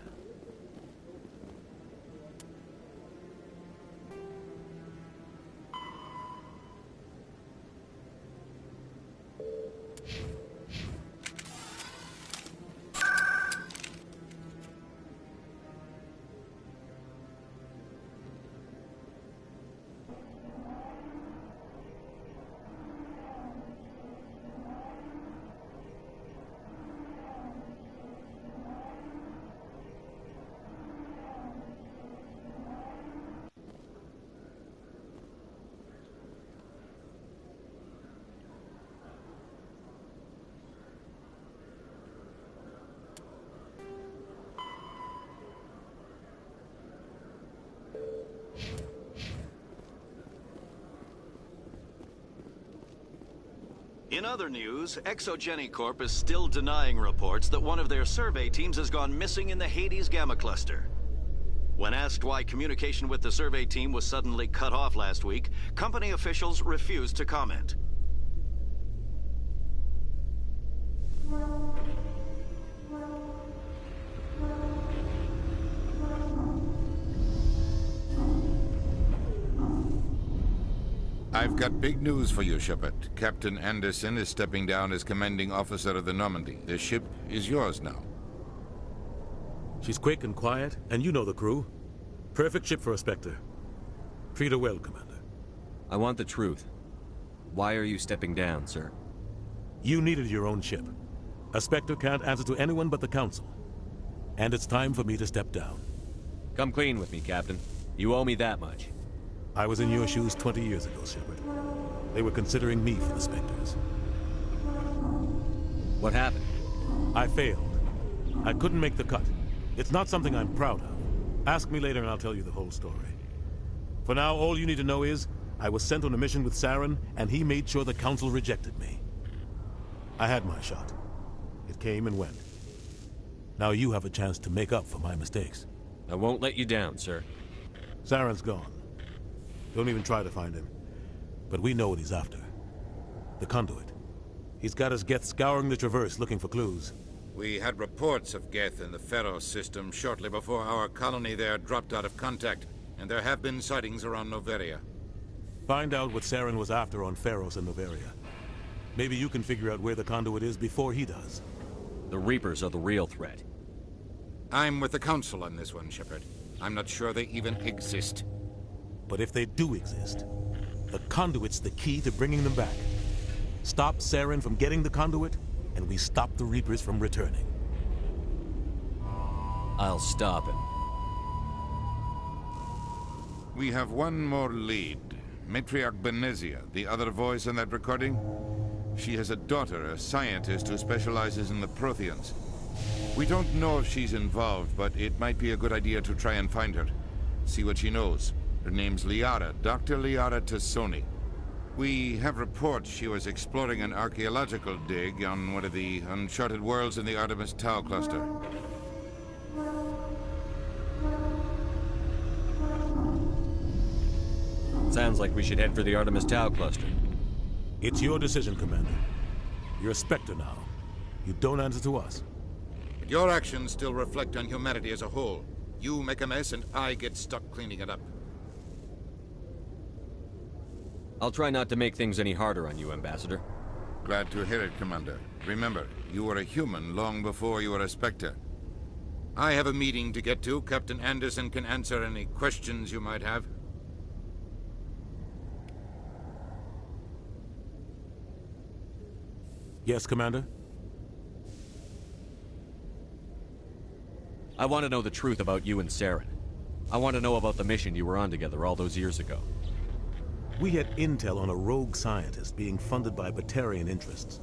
In other news, Exogeny Corp is still denying reports that one of their survey teams has gone missing in the Hades Gamma Cluster. When asked why communication with the survey team was suddenly cut off last week, company officials refused to comment. I've got big news for you, Shepard. Captain Anderson is stepping down as commanding officer of the Normandy. The ship is yours now. She's quick and quiet, and you know the crew. Perfect ship for a Spectre. Treat her well, Commander. I want the truth. Why are you stepping down, sir? You needed your own ship. A Spectre can't answer to anyone but the Council. And it's time for me to step down. Come clean with me, Captain. You owe me that much. I was in your shoes 20 years ago, Shepard. They were considering me for the Spectres. What happened? I failed. I couldn't make the cut. It's not something I'm proud of. Ask me later and I'll tell you the whole story. For now, all you need to know is, I was sent on a mission with Saren, and he made sure the Council rejected me. I had my shot. It came and went. Now you have a chance to make up for my mistakes. I won't let you down, sir. Saren's gone. Don't even try to find him. But we know what he's after. The conduit. He's got his Geth scouring the Traverse looking for clues. We had reports of Geth in the Pharos system shortly before our colony there dropped out of contact, and there have been sightings around Noveria. Find out what Saren was after on Pharos and Noveria. Maybe you can figure out where the conduit is before he does. The Reapers are the real threat. I'm with the Council on this one, Shepard. I'm not sure they even exist. But if they do exist, the conduit's the key to bringing them back. Stop Saren from getting the conduit, and we stop the Reapers from returning. I'll stop him. We have one more lead. Matriarch Benezia, the other voice in that recording. She has a daughter, a scientist who specializes in the Protheans. We don't know if she's involved, but it might be a good idea to try and find her. See what she knows. Her name's Liara, Dr. Liara Tassoni. We have reports she was exploring an archaeological dig on one of the uncharted worlds in the Artemis Tau cluster. Sounds like we should head for the Artemis Tau cluster. It's your decision, Commander. You're a Spectre now. You don't answer to us. But your actions still reflect on humanity as a whole. You make a mess and I get stuck cleaning it up. I'll try not to make things any harder on you, Ambassador. Glad to hear it, Commander. Remember, you were a human long before you were a Spectre. I have a meeting to get to. Captain Anderson can answer any questions you might have. Yes, Commander? I want to know the truth about you and Saren. I want to know about the mission you were on together all those years ago. We had intel on a rogue scientist being funded by Batarian interests.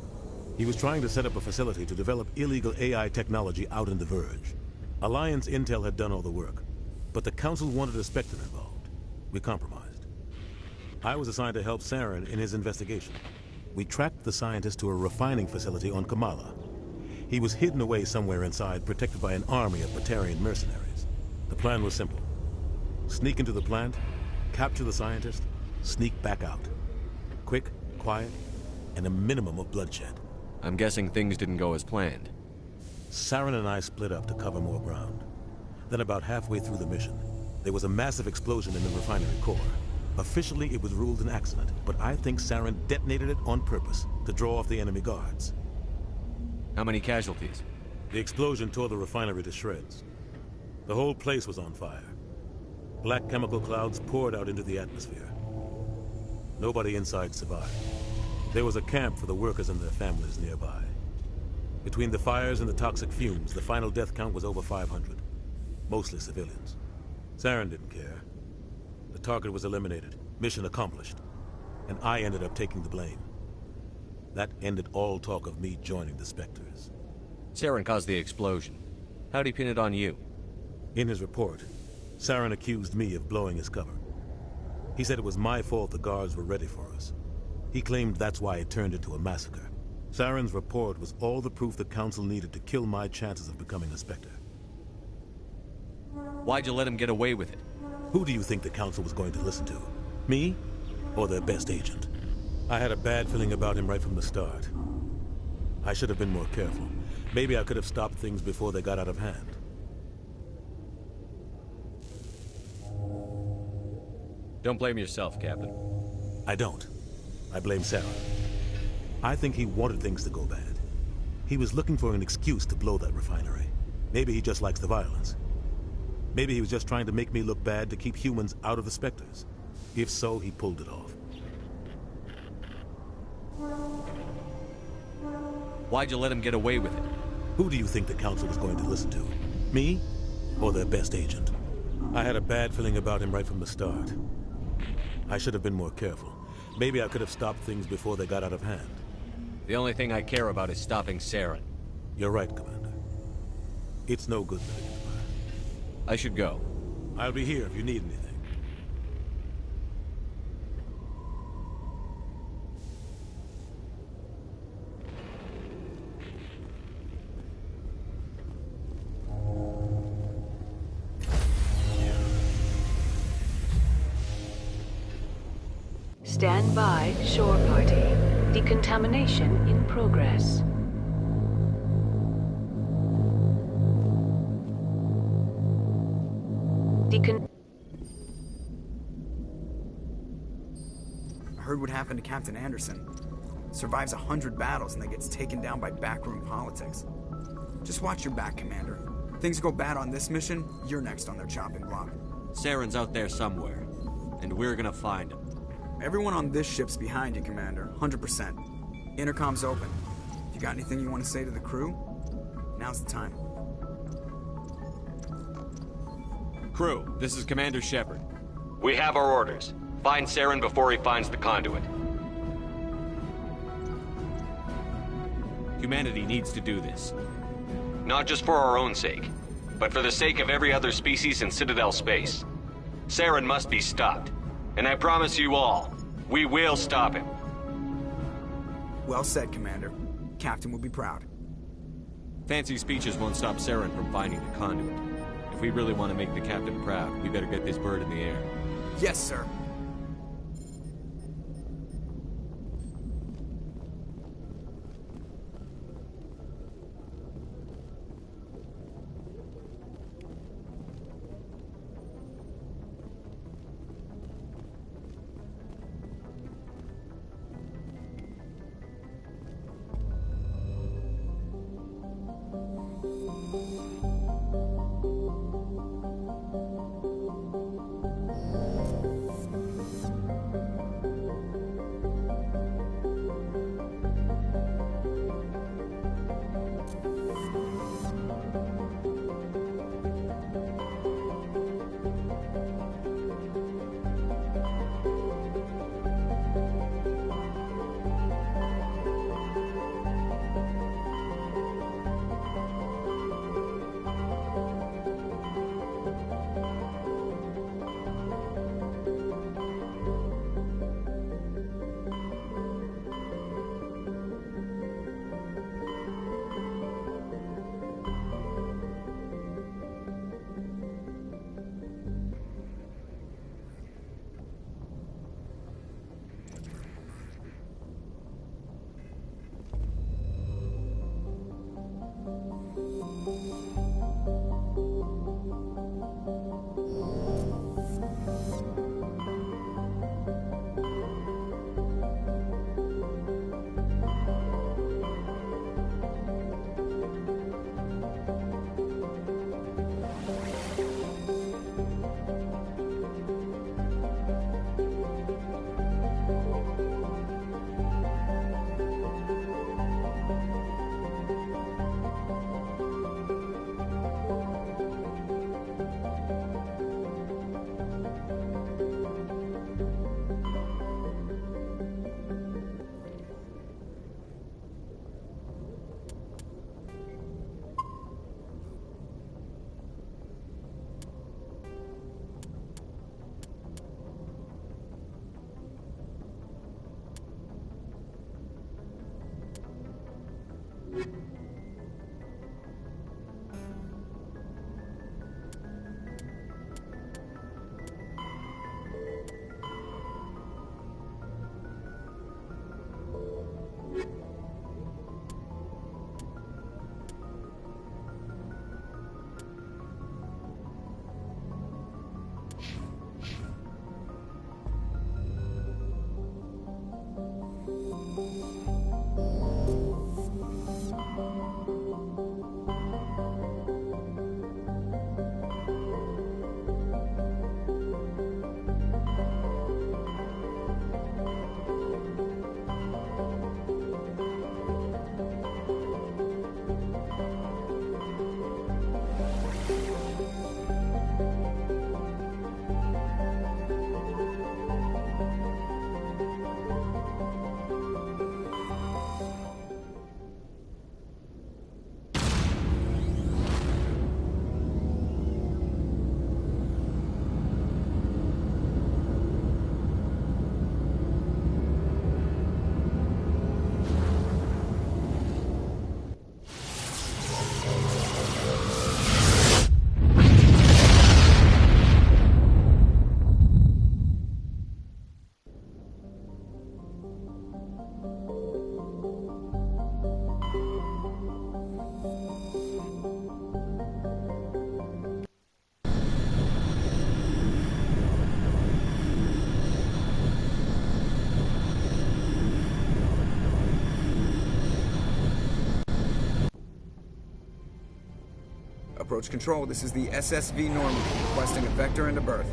He was trying to set up a facility to develop illegal AI technology out in the Verge. Alliance intel had done all the work, but the Council wanted a Spectre involved. We compromised. I was assigned to help Saren in his investigation. We tracked the scientist to a refining facility on Kamala. He was hidden away somewhere inside, protected by an army of Batarian mercenaries. The plan was simple. Sneak into the plant, capture the scientist, sneak back out. Quick, quiet, and a minimum of bloodshed. I'm guessing things didn't go as planned. Saren and I split up to cover more ground. Then about halfway through the mission, there was a massive explosion in the refinery core. Officially, it was ruled an accident, but I think Saren detonated it on purpose to draw off the enemy guards. How many casualties? The explosion tore the refinery to shreds. The whole place was on fire. Black chemical clouds poured out into the atmosphere. Nobody inside survived. There was a camp for the workers and their families nearby. Between the fires and the toxic fumes, the final death count was over 500. Mostly civilians. Saren didn't care. The target was eliminated, mission accomplished, and I ended up taking the blame. That ended all talk of me joining the Spectres. Saren caused the explosion. How'd he pin it on you? In his report, Saren accused me of blowing his cover. He said it was my fault the guards were ready for us. He claimed that's why it turned into a massacre. Saren's report was all the proof the Council needed to kill my chances of becoming a Spectre. Why'd you let him get away with it? Who do you think the Council was going to listen to? Me? Or their best agent? I had a bad feeling about him right from the start. I should have been more careful. Maybe I could have stopped things before they got out of hand. Don't blame yourself, Captain. I don't. I blame Saren. I think he wanted things to go bad. He was looking for an excuse to blow that refinery. Maybe he just likes the violence. Maybe he was just trying to make me look bad to keep humans out of the Spectres. If so, he pulled it off. Why'd you let him get away with it? Who do you think the Council was going to listen to? Me? Or their best agent? I had a bad feeling about him right from the start. I should have been more careful. Maybe I could have stopped things before they got out of hand. The only thing I care about is stopping Saren. You're right, Commander. It's no good living in the past. I should go. I'll be here if you need anything. Stand by, shore party. Decontamination in progress. I heard what happened to Captain Anderson. Survives 100 battles and then gets taken down by backroom politics. Just watch your back, Commander. Things go bad on this mission, you're next on their chopping block. Saren's out there somewhere, and we're gonna find him. Everyone on this ship's behind you, Commander. 100%. Intercom's open. If you got anything you want to say to the crew, now's the time. Crew, this is Commander Shepard. We have our orders. Find Saren before he finds the conduit. Humanity needs to do this. Not just for our own sake, but for the sake of every other species in Citadel space. Saren must be stopped. And I promise you all, we will stop him. Well said, Commander. Captain will be proud. Fancy speeches won't stop Saren from finding the conduit. If we really want to make the captain proud, we better get this bird in the air. Yes, sir. approach control. This is the SSV Normandy, requesting a vector and a berth.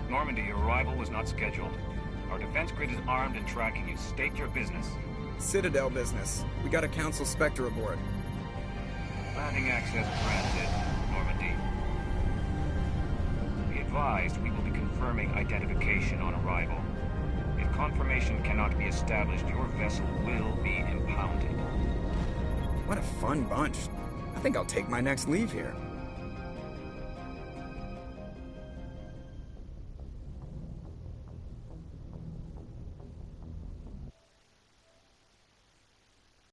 Normandy, your arrival was not scheduled. Our defense grid is armed and tracking you. State your business. Citadel business. We got a Council Spectre aboard. Landing access granted, Normandy. Be advised, we will be confirming identification on arrival. If confirmation cannot be established, your vessel will be impounded. What a fun bunch. I think I'll take my next leave here.